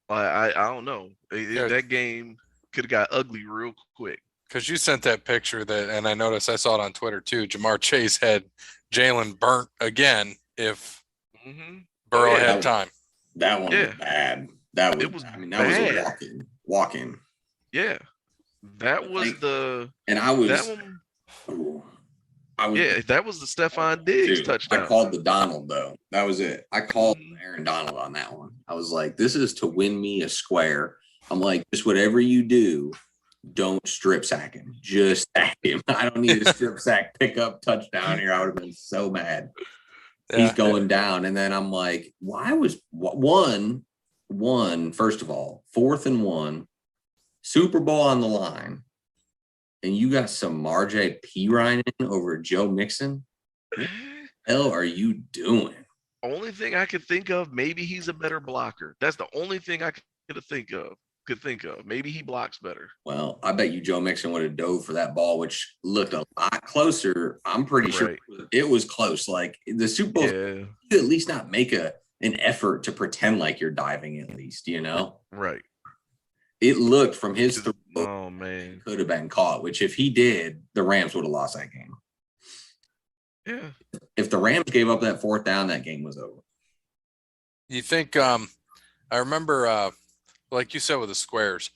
I don't know. That game could have got ugly real quick. Because you sent that picture and I noticed, I saw it on Twitter too. Jamar Chase had Jalen burnt again if Burrow had time. That one was bad. That was a walk-in. Yeah. That was that was the Stephon Diggs touchdown. I called the Donald though. That was it. I called Aaron Donald on that one. I was like, this is to win me a square. I'm like, just whatever you do, don't strip sack him. Just sack him. I don't need a strip sack pickup touchdown here. I would have been so mad. Yeah. He's going down. And then I'm like, why was one, first of all, 4th and 1, Super Bowl on the line, and you got some Marjay Pirine over Joe Mixon? What the hell are you doing? Only thing I could think of, maybe he's a better blocker. That's the only thing I could think of. Maybe he blocks better. Well, I bet you Joe Mixon would have dove for that ball, which looked a lot closer. I'm pretty sure it was close. Like the Super Bowl, you at least not make an effort to pretend like you're diving at least, you know? Right. It looked from his throw, Oh man. could have been caught, which if he did, the Rams would have lost that game. Yeah. If the Rams gave up that fourth down, that game was over. You think I remember like you said with the squares,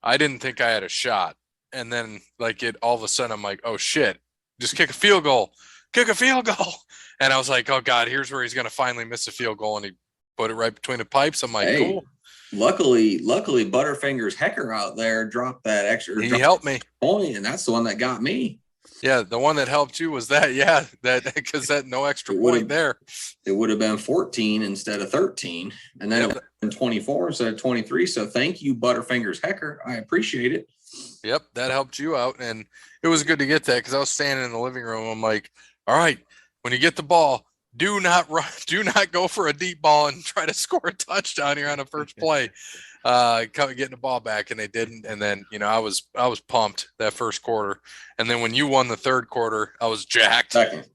I didn't think I had a shot. And then like it all of a sudden I'm like, oh shit, just kick a field goal. Kick a field goal. And I was like, oh God, here's where he's gonna finally miss a field goal, and he put it right between the pipes. I'm like, Hey, cool. Luckily, Butterfingers Hecker out there dropped that extra. He helped me. Point, and that's the one that got me. Yeah, the one that helped you was that. Yeah, that because that no extra point there. It would have been 14 instead of 13, and then it would have been 24 instead of 23. So thank you, Butterfingers Hecker. I appreciate it. Yep, that helped you out, and it was good to get that because I was standing in the living room. I'm like, all right, when you get the ball, do not run, do not go for a deep ball and try to score a touchdown here on the first play. Getting the ball back, and they didn't. And then I was pumped that first quarter, and then when you won the third quarter, I was jacked. Second,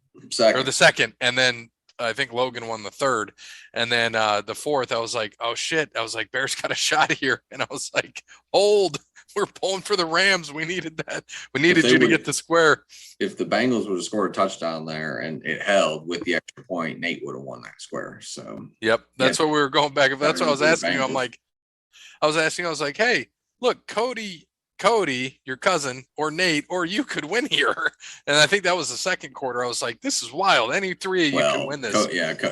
or the second, and then I think Logan won the third, and then the fourth, I was like, oh shit, I was like, Bears got a shot here, and I was like, hold. We're pulling for the Rams. We needed that. We needed you to get the square. If the Bengals would have scored a touchdown there and it held with the extra point, Nate would have won that square. So, yep, that's what we were going back. That's what I was asking you. I'm like, I was like, hey, look, Cody, your cousin, or Nate, or you could win here. And I think that was the second quarter. I was like, this is wild. Any three of you can win this.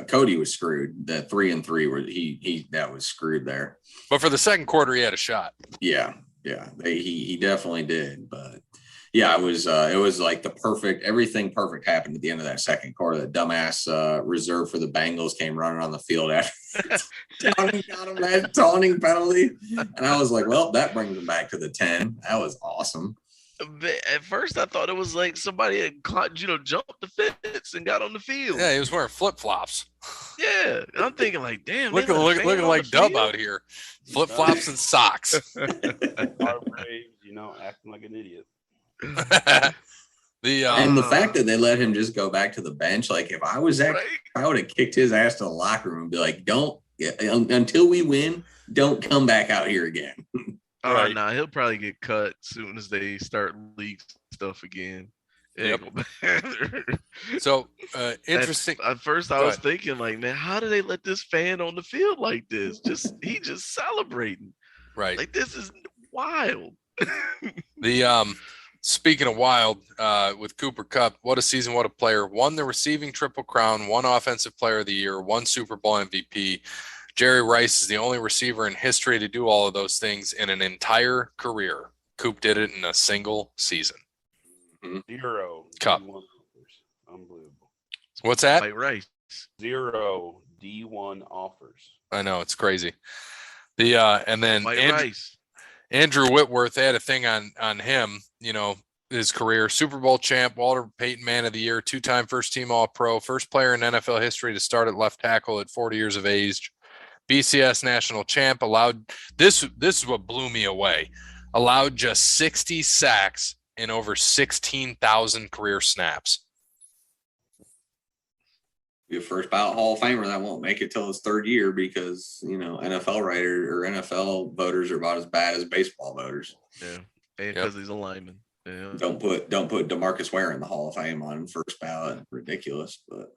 Cody was screwed. The 3-3 were he that was screwed there. But for the second quarter, he had a shot. Yeah. Yeah, he definitely did, but yeah, it was like everything perfect happened at the end of that second quarter. The dumbass reserve for the Bengals came running on the field after Downing got him that taunting penalty, and I was like, well, that brings him back to the 10. That was awesome. At first, I thought it was like somebody had jumped the fence and got on the field. Yeah, he was wearing flip flops. Yeah, I'm thinking like, damn, looking like Dub out here, flip flops and socks. Acting like an idiot. And the fact that they let him just go back to the bench, like if I was that, I would have kicked his ass to the locker room and be like, until we win, don't come back out here again. Right. Nah, he'll probably get cut soon as they start league stuff again. Yep. So interesting. At first, I was thinking, like, man, how do they let this fan on the field like this? He just celebrating. Right. Like, this is wild. Speaking of wild, with Cooper Kupp, what a season, what a player. Won the receiving Triple Crown, won Offensive Player of the Year, won Super Bowl MVP. Jerry Rice is the only receiver in history to do all of those things in an entire career. Coop did it in a single season. 0 Kupp. Unbelievable. What's that? Like Rice. 0 D1 offers. I know, it's crazy. And then Andrew Whitworth, they had a thing on him, his career. Super Bowl champ, Walter Payton Man of the Year, 2-time first-team All-Pro, first player in NFL history to start at left tackle at 40 years of age. BCS national champ, allowed this is what blew me away. Allowed just 60 sacks in over 16,000 career snaps. Be a first ballot Hall of Famer that won't make it till his third year because NFL writers or NFL voters are about as bad as baseball voters. Yeah, and because he's a lineman. Yeah. Don't put DeMarcus Ware in the Hall of Fame on first ballot. Ridiculous, but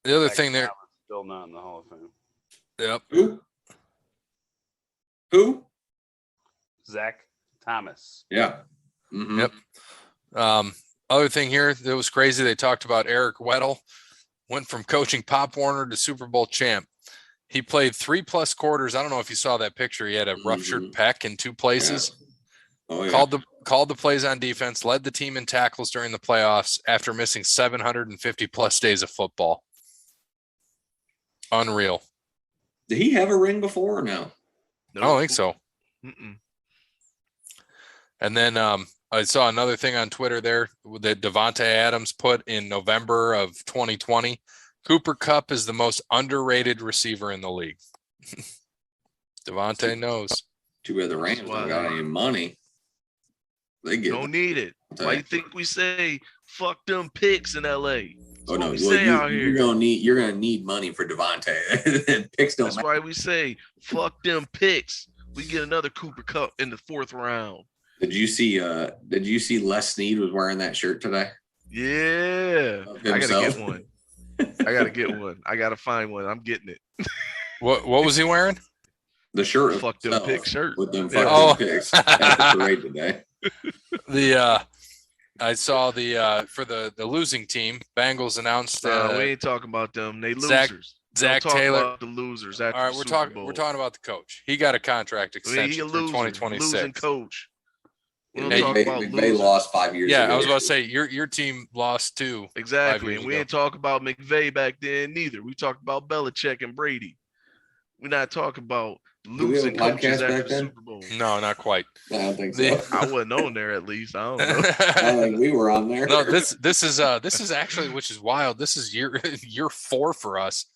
the other thing there, still not in the Hall of Fame. Yep. Who? Zach Thomas. Yeah. Mm-hmm. Yep. Other thing here that was crazy, they talked about Eric Weddle, went from coaching Pop Warner to Super Bowl champ. He played 3+ quarters. I don't know if you saw that picture. He had a ruptured pec in 2 places. Yeah. Oh, yeah. Called the plays on defense, led the team in tackles during the playoffs after missing 750+ days of football. Unreal. Did he have a ring before or no? I don't think so. Mm-mm. And then I saw another thing on Twitter there that Devontae Adams put in November of 2020. Cooper Kupp is the most underrated receiver in the league. Devontae knows. Too bad the Rams don't got any money. They don't need it. Why you think we say fuck them picks in LA? Oh no, you're gonna need money for Devontae. Picks don't. That's why we say fuck them picks. We get another Cooper Cup in the 4th round. Did you see Les Snead was wearing that shirt today? Yeah. Of I gotta himself? get one. I gotta get one. I gotta find one. I'm getting it. What was he wearing? The shirt of Fuck them himself pick shirt. with them Yeah. fucking Oh. picks at the parade today. I saw for the losing team, Bengals announced We ain't talking about them. They Zach- losers. Zach Don't talk Taylor. about the losers after All right, the we're Super Bowl. talking about the coach. He got a contract He extension a through loser. 2026. Losing coach. We don't Hey, talk about McVay losers. lost 5 years Yeah, ago. I was about to say your team lost too. 5 Exactly. years And we ago. ain't talk about McVay back then neither. We talked about Belichick and Brady. We're not talking about Do we have a losing coaches podcast after back the then? Super Bowl. No, not quite. I don't think The- so. I wasn't on there at least. I don't know. I don't think we were on there. No, this is actually, which is wild. This is year 4 for us,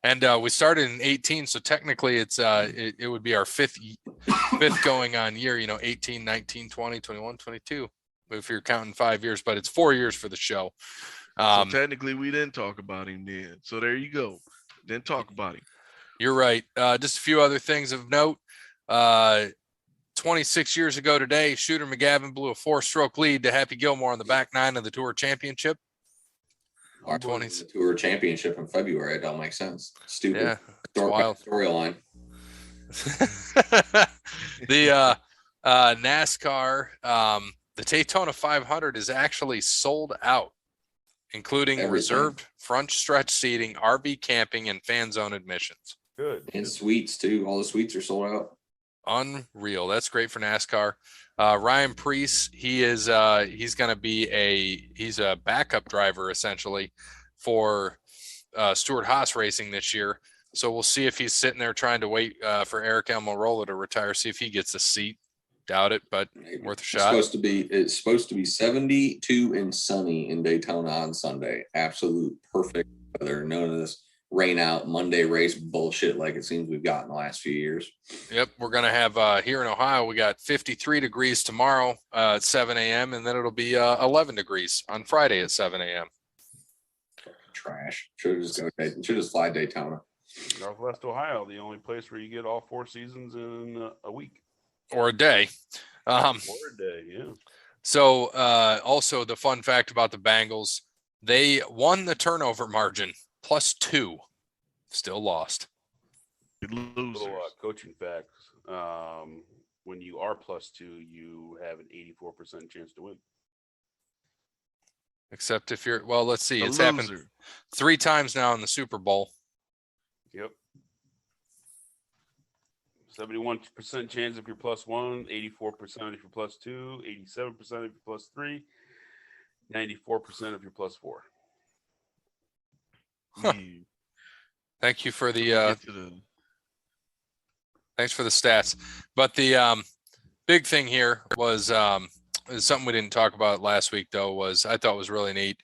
and we started in 18, so technically it would be our fifth going on year. 18, 19, 20, 21, 22. If you're counting 5 years, but it's 4 years for the show. So technically we didn't talk about him then. So there you go. Didn't talk about him. You're right. Just a few other things of note. 26 years ago today, Shooter McGavin blew a 4-stroke lead to Happy Gilmore on the back 9 of the Tour Championship. Our 20 Tour Championship in February. It don't make sense. Stupid. Yeah, it's wild. Storyline. The NASCAR, the Daytona 500 is actually sold out, including Everything. reserved front stretch seating, RV camping, and fan zone admissions. Good. And suites too. All the suites are sold out. Unreal. That's great for NASCAR. Ryan Preece, he's going to be he's a backup driver essentially for Stuart Haas Racing this year. So we'll see if he's sitting there trying to wait for Eric Almirola to retire, see if he gets a seat. Doubt it, but worth a shot. It's supposed to be 72 and sunny in Daytona on Sunday. Absolute perfect weather. None of this rain out Monday race bullshit like it seems we've got in the last few years. Yep, we're going to have here in Ohio, we got 53 degrees tomorrow at 7 a.m., and then it'll be 11 degrees on Friday at 7 a.m. Trash. Should just fly Daytona. Northwest Ohio, the only place where you get all 4 seasons in a week Or a day. or a day. Yeah. So also the fun fact about the Bengals, they won the turnover margin +2, still lost. Losers. Little coaching facts. When you are +2, you have an 84% chance to win. Except if you're, well, let's see. A It's loser. happened 3 times now in the Super Bowl. Yep. 71% chance if you're +1, 84% if you're +2, 87% if you're +3, 94% if you're +4. Huh. Thank you for the Get to the thanks for the stats. But the big thing here was is something we didn't talk about last week though, was I thought was really neat.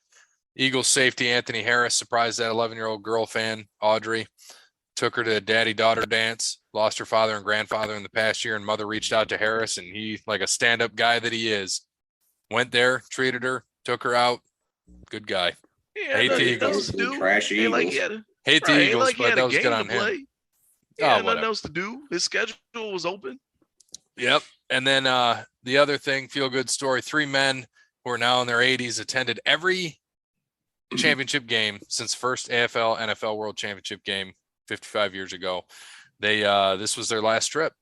Eagles safety Anthony Harris surprised that 11-year-old girl fan, Audrey, took her to a daddy-daughter dance, lost her father and grandfather in the past year, and mother reached out to Harris, and he, like a stand-up guy that he is, went there, treated her, took her out. Good guy. Hate the Eagles. Trashy Ain't like Eagles. he had a, Hate the right, ain't Eagles, like he but had that a was game good to on him. play. He Oh, had nothing whatever. else to do. His schedule was open. Yep. And then the other thing, feel good story. 3 men who are now in their 80s attended every championship game since first AFL NFL World Championship game 55 years ago. They this was their last trip.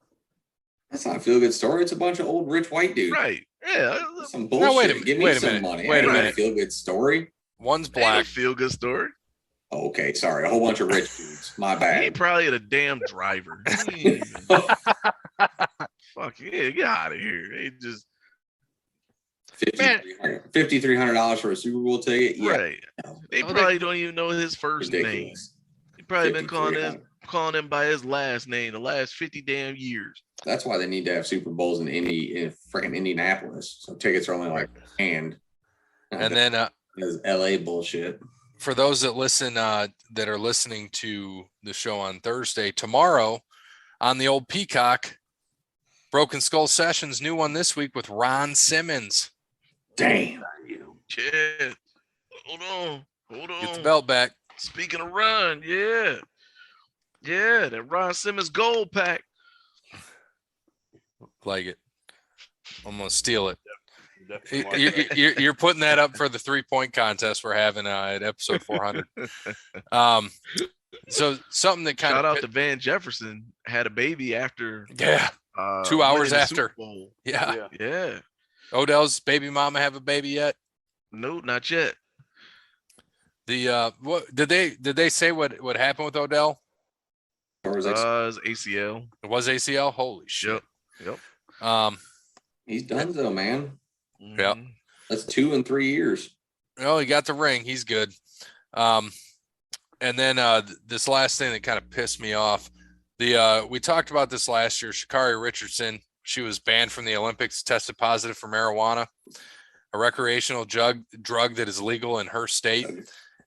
That's not a feel good story. It's a bunch of old rich white dudes. Right. Yeah. Some bullshit. wait a minute, Give me wait a some minute, money. wait a I ain't minute. Feel good story. One's Ain't a black. feel good story. Okay, sorry. A whole bunch of rich dudes. My He bad. ain't probably a damn driver. He ain't even- Fuck yeah, get out of here. They just $5,300 for a Super Bowl ticket. Yeah, right. They probably don't even know his first name. ridiculous. He probably been $5,300. calling him by his last name the last 50 damn years. That's why they need to have Super Bowls in freaking Indianapolis. So tickets are only like and And then there's LA bullshit. for those that listen that are listening to the show on Thursday, tomorrow on the old Peacock, Broken Skull Sessions, new one this week with Ron Simmons. Damn. Shit. Hold on. Get the belt back. Speaking of Ron, yeah. Yeah, that Ron Simmons gold pack. Like it. I'm gonna steal it. Definitely You're putting that up for the 3-point contest we're having at episode 400. So something that kind Shout of out to Van Jefferson, had a baby after 2 hours winning the Super after. Bowl. Yeah. Yeah. Odell's baby mama have a baby yet? No, not yet. The what did they say what happened with Odell? Or is it, It's ACL. It was ACL. Holy shit. Yep. he's done though, man. Yeah. Mhm. That's 2 and 3 years. Well, he got the ring. He's good. And then this last thing that kind of pissed me off. We talked about this last year. Sha'Carri Richardson, she was banned from the Olympics, tested positive for marijuana, a recreational drug that is legal in her state.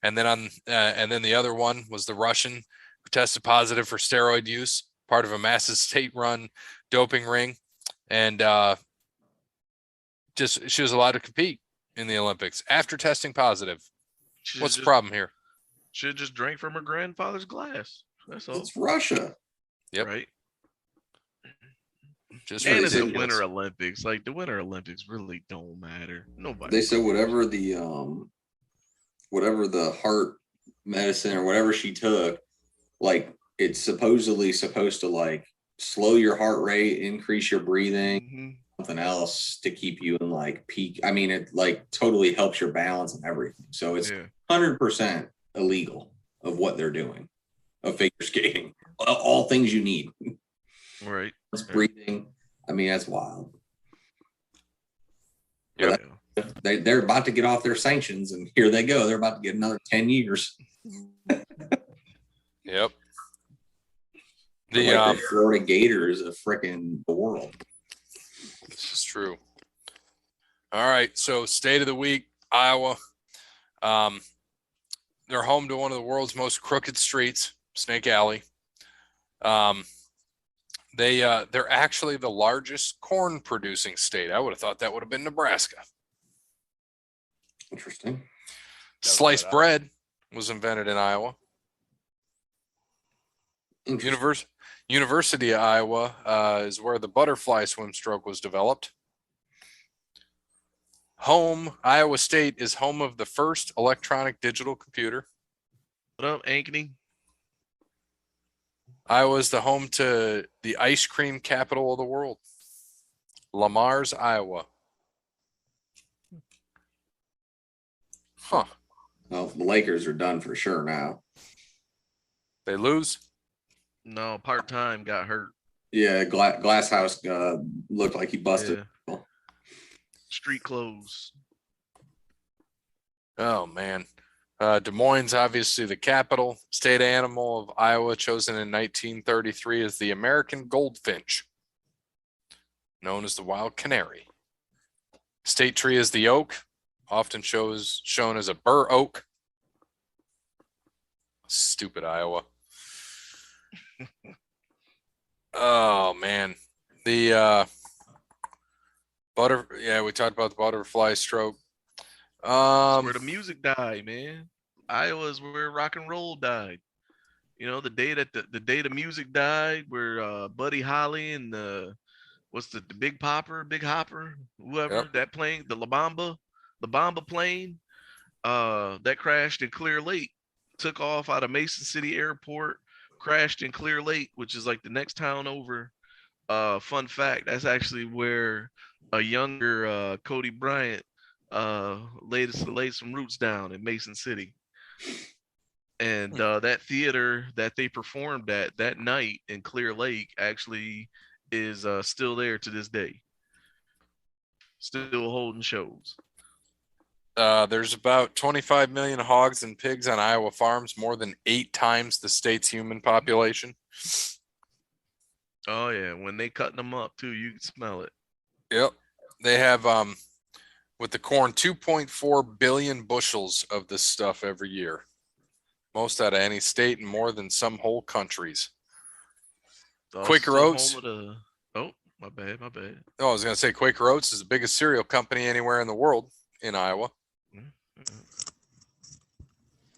And then and then the other one was the Russian who tested positive for steroid use, part of a massive state-run doping ring, and she was allowed to compete in the Olympics after testing positive. What's the problem here? Should just drank from her grandfather's glass. That's all. It's Russia. Yep. Right. Just And it's the ridiculous. Winter Olympics. Like the Winter Olympics really don't matter. Nobody. They said whatever the heart medicine or whatever she took, like it's supposedly supposed to like slow your heart rate, increase your breathing, Mhm. something else to keep you in like peak. I mean, it like totally helps your balance and everything. So it's Yeah. 100% illegal of what they're doing of figure skating. All things you need. Right. It's breathing. I mean, that's wild. Yeah. They're about to get off their sanctions, and here they go. They're about to get another 10 years. Yep. The Florida Gators of freaking the world. This is true. All right. So state of the week, Iowa. They're home to one of the world's most crooked streets, Snake Alley. They're actually the largest corn producing state. I would have thought that would have been Nebraska. Interesting. Sliced bread was invented in Iowa. University of Iowa is where the butterfly swim stroke was developed. Iowa State is home of the first electronic digital computer. What up, Ankeny? Iowa is the home to the ice cream capital of the world, Lamar's, Iowa. Huh. Well, the Lakers are done for sure now. They lose? No, part-time got hurt. Yeah, Glasshouse looked like he busted. Yeah. Street clothes. Oh, man. Des Moines, obviously the capital. State animal of Iowa, chosen in 1933 as the American goldfinch, known as the wild canary. State tree is the oak, often shown as a bur oak. Stupid Iowa. Oh, man. The we talked about the butterfly stroke. That's where the music died, man. Iowa is where rock and roll died. You know, the day that the day the music died, where Buddy Holly and what's the Big Hopper, whoever that plane, the La Bamba plane, that crashed in Clear Lake, took off out of Mason City Airport, crashed in Clear Lake, which is like the next town over. Fun fact, that's actually where a younger Cody Bryant laid some roots down in Mason City. And that theater that they performed at that night in Clear Lake actually is still there to this day. Still holding shows. There's about 25 million hogs and pigs on Iowa farms, more than 8 times the state's human population. Oh yeah, when they cutting them up too, you can smell it. Yep. They have with the corn 2.4 billion bushels of this stuff every year. Most out of any state and more than some whole countries. Quaker Oats. Oh, my bad. Oh, I was going to say Quaker Oats is the biggest cereal company anywhere in the world in Iowa.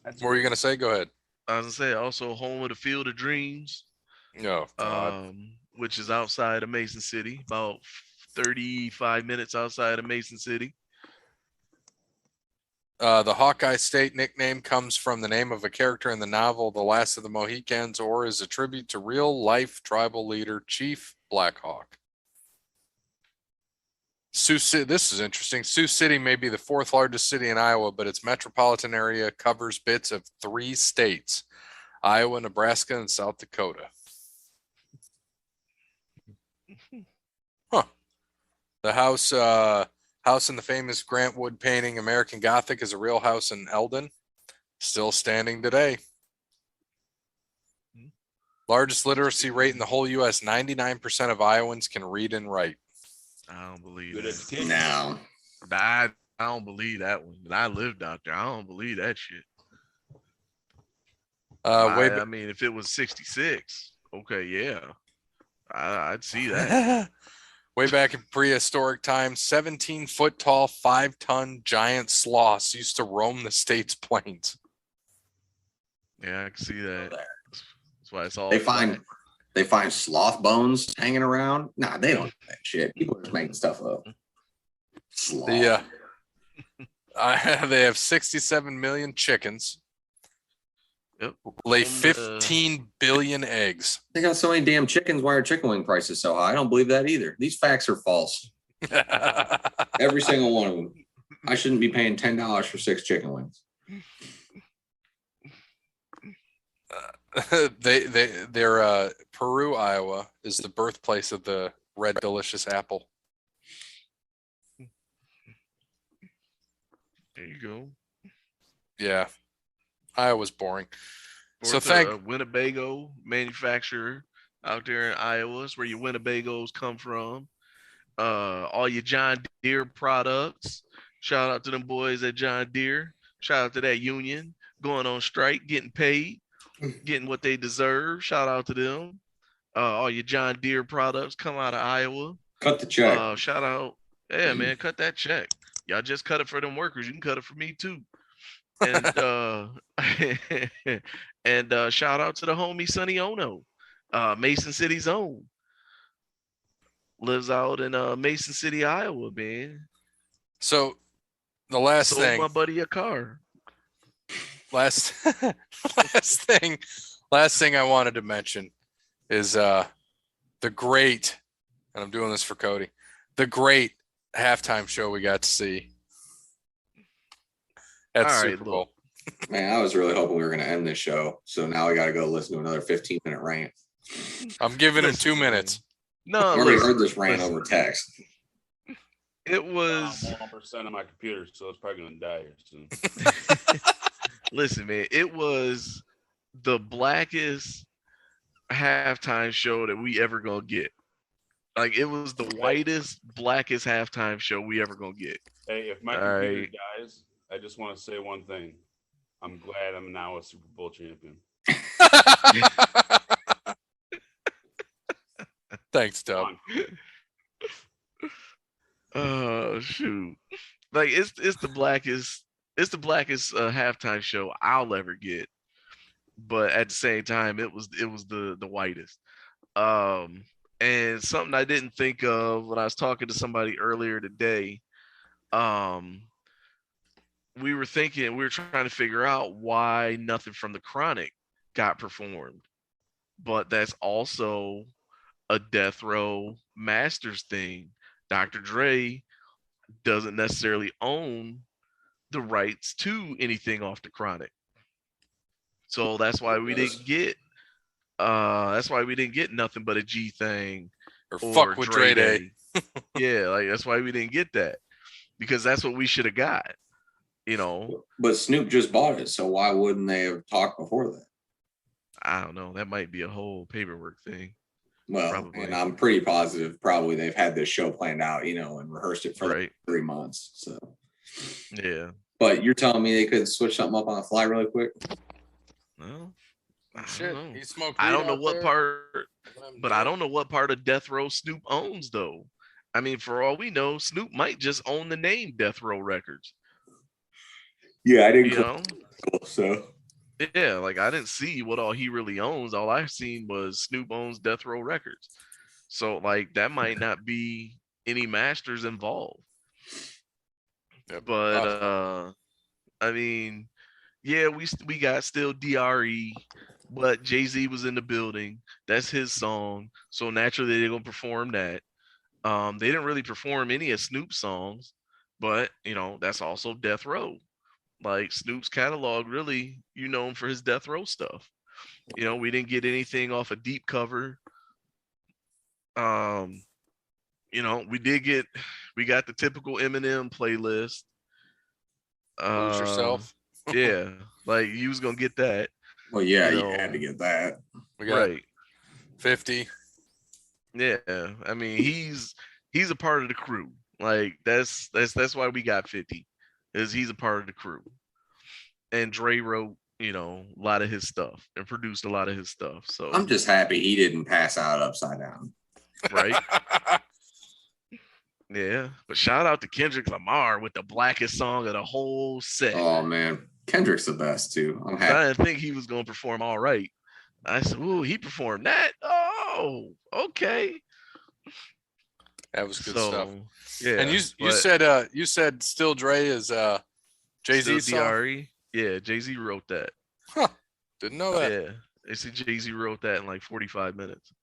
What were you going to say? Go ahead. I was going to say also home of the Field of Dreams. No. which is outside of Mason City, about 35 minutes outside of Mason City. The Hawkeye State nickname comes from the name of a character in the novel The Last of the Mohicans, or is a tribute to real-life tribal leader Chief Blackhawk. Sioux City, this is interesting. Sioux City may be the fourth largest city in Iowa, but its metropolitan area covers bits of 3 states: Iowa, Nebraska, and South Dakota. Huh. The house in the famous Grant Wood painting American Gothic is a real house in Eldon, still standing today. Largest literacy rate in the whole U.S. 99% of Iowans can read and write. I don't believe Good that. education. Now, I don't believe that one. And I lived out there. I don't believe that shit. I mean, if it was 66, okay, yeah, I'd see that. Way back in prehistoric times, 17-foot tall, 5-ton giant sloths used to roam the state's plains. Yeah, I can see that. That's why it's all they flat. find sloth bones hanging around. Nah, they don't do that shit. People are just making stuff up. Sloth. They have 67 million chickens. Yep. Lay 15 billion eggs. They got so many damn chickens. Why are chicken wing prices so high? I don't believe that either. These facts are false. Every single one of them. I shouldn't be paying $10 for 6 chicken wings. Their Peru, Iowa is the birthplace of the red delicious apple. There you go. Yeah, Iowa's boring. So Winnebago manufacturer out there in Iowa is where your Winnebagos come from. All your John Deere products. Shout out to them boys at John Deere. Shout out to that union going on strike, getting paid, getting what they deserve. Shout out to them. All your John Deere products come out of Iowa. Cut the check. Shout out. Yeah, man, cut that check. Y'all just cut it for them workers. You can cut it for me too. And and shout out to the homie Sonny Ono, Mason City's own. Lives out in Mason City, Iowa, man. So the last Sold my buddy a car. Last thing I wanted to mention is the great, and I'm doing this for Cody, the great halftime show we got to see at the Super Bowl. Man, I was really hoping we were going to end this show. So now I got to go listen to another 15-minute rant. I'm giving him 2 minutes. No, I already heard this rant over text. It was 1% of my computer, so it's probably going to die here soon. Listen, man, it was the blackest halftime show that we ever gonna get. Like, it was the whitest, blackest halftime show we ever gonna get. Hey, if my computer dies, I just want to say one thing. I'm glad I'm now a Super Bowl champion. Thanks, Dub. Oh shoot! Like, it's the blackest halftime show I'll ever get. But at the same time, it was the whitest. And something I didn't think of when I was talking to somebody earlier today. We were trying to figure out why Nothing from the Chronic got performed, but that's also a Death Row Masters thing. Dr. Dre doesn't necessarily own the rights to anything off the Chronic, so that's why we didn't get Nothing But a G Thing or Fuck with Dre Day. Yeah, like, that's why we didn't get that, because that's what we should have got. You know, but Snoop just bought it, so why wouldn't they have talked before that? I don't know. That might be a whole paperwork thing. Well, probably. And I'm pretty positive probably they've had this show planned out, and rehearsed it for like 3 months. So yeah. But you're telling me they could switch something up on the fly really quick? Well, shit, he smoked. I don't know what part, but I don't know what part of Death Row Snoop owns though. I mean, for all we know, Snoop might just own the name Death Row Records. Yeah, I didn't. So yeah, like, I didn't see what all he really owns. All I've seen was Snoop owns Death Row Records. So like that might not be any masters involved. Yep. But I mean, yeah, we got still DRE, but Jay-Z was in the building. That's his song. So naturally they're gonna perform that. They didn't really perform any of Snoop's songs, but you know, that's also Death Row. Like Snoop's catalog, really, you know him for his Death Row stuff. You know, we didn't get anything off a deep cover. Um, you know, we got the typical Eminem playlist. Lose Uh, yourself. yeah, like you was gonna get that, Well, yeah, you you know, had to get that. We got right? 50. Yeah, I mean he's a part of the crew. Like that's why we got 50, is he's a part of the crew. And Dre wrote, you know, a lot of his stuff and produced a lot of his stuff. So I'm just happy he didn't pass out upside down. right, yeah. But shout out to Kendrick Lamar with the blackest song of the whole set. Oh man, Kendrick's the best too. I'm happy. I didn't think he was gonna perform all right. I said, "Ooh, he performed that. Oh, okay." That was good stuff. Yeah. And you said Still Dre is Jay-Z's song? DRE. Yeah, Jay-Z wrote that. Huh. Didn't know that. Yeah. They said Jay-Z wrote that in like 45 minutes.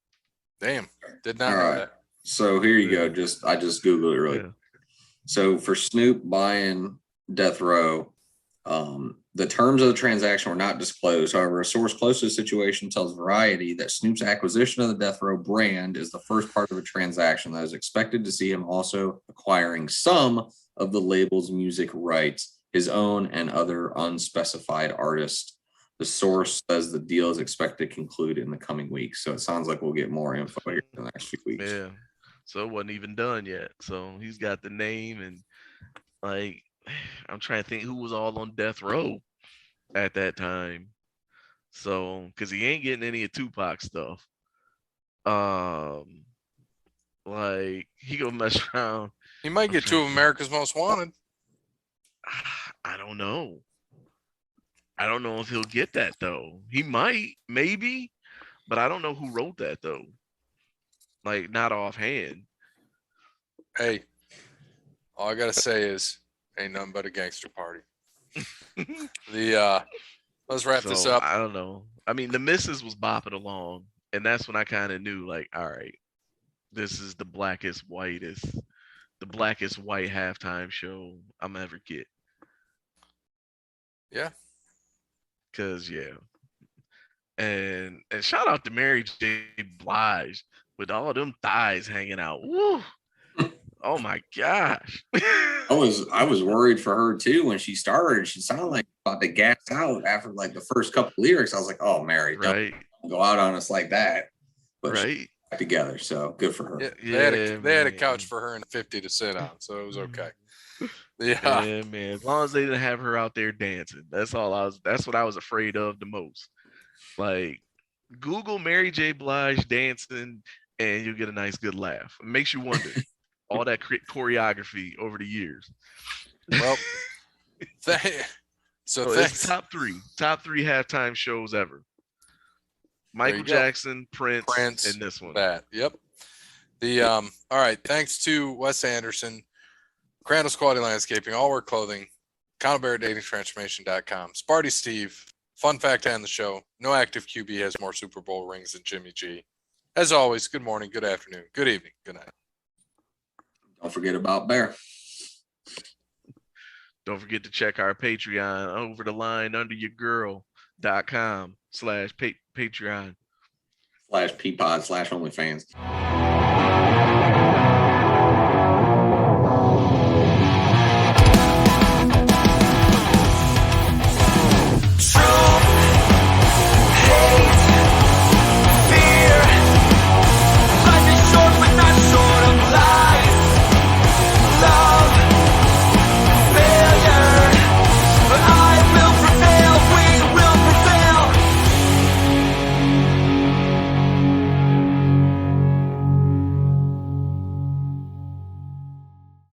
Damn. Did not All know right. that. So here you Yeah. go. I just Googled it really. Yeah. So for Snoop buying Death Row, the terms of the transaction were not disclosed. However, a source close to the situation tells Variety that Snoop's acquisition of the Death Row brand is the first part of a transaction that is expected to see him also acquiring some of the label's music rights, his own and other unspecified artists. The source says the deal is expected to conclude in the coming weeks. So it sounds like we'll get more info here in the next few weeks. Yeah. So it wasn't even done yet. So he's got the name, and like I'm trying to think who was all on Death Row at that time. So because he ain't getting any of Tupac stuff. Like he gonna mess around. He might get two of America's Most Wanted. I don't know. I don't know if he'll get that though. He might, maybe, but I don't know who wrote that though. Like not offhand. Hey, all I gotta say is ain't nothing but a gangster party. Let's wrap this So, up. I don't know. I mean, the missus was bopping along, and that's when I kind of knew, like, all right, this is the blackest white halftime show I'm ever get. Yeah. Cause yeah. And shout out to Mary J. Blige with all them thighs hanging out. Woo! Oh my gosh. I was worried for her too when she started. She sounded like about to gas out after like the first couple lyrics. I was like, "Oh, Mary, Right. don't go out on us like that." But she Right. got together, so good for her. Yeah, they had a man. couch for her and 50 to sit on, so it was okay. Yeah. Yeah, man. As long as they didn't have her out there dancing. That's what I was afraid of the most. Like Google Mary J. Blige dancing and you'll get a nice good laugh. It makes you wonder all that choreography over the years. Well, So it's top three halftime shows ever. Michael Jackson, Prince, and this one. That. Yep. All right. Thanks to Wes Anderson, Crandall's Quality Landscaping, All Work Clothing, ConnellBarrettDatingTransformation.com, Sparty Steve. Fun fact to end the show: no active QB has more Super Bowl rings than Jimmy G. As always, good morning, good afternoon, good evening, good night. Don't forget about Bear. Don't forget to check our Patreon over the line underyourgirl.com/Patreon. /Peapod/OnlyFans.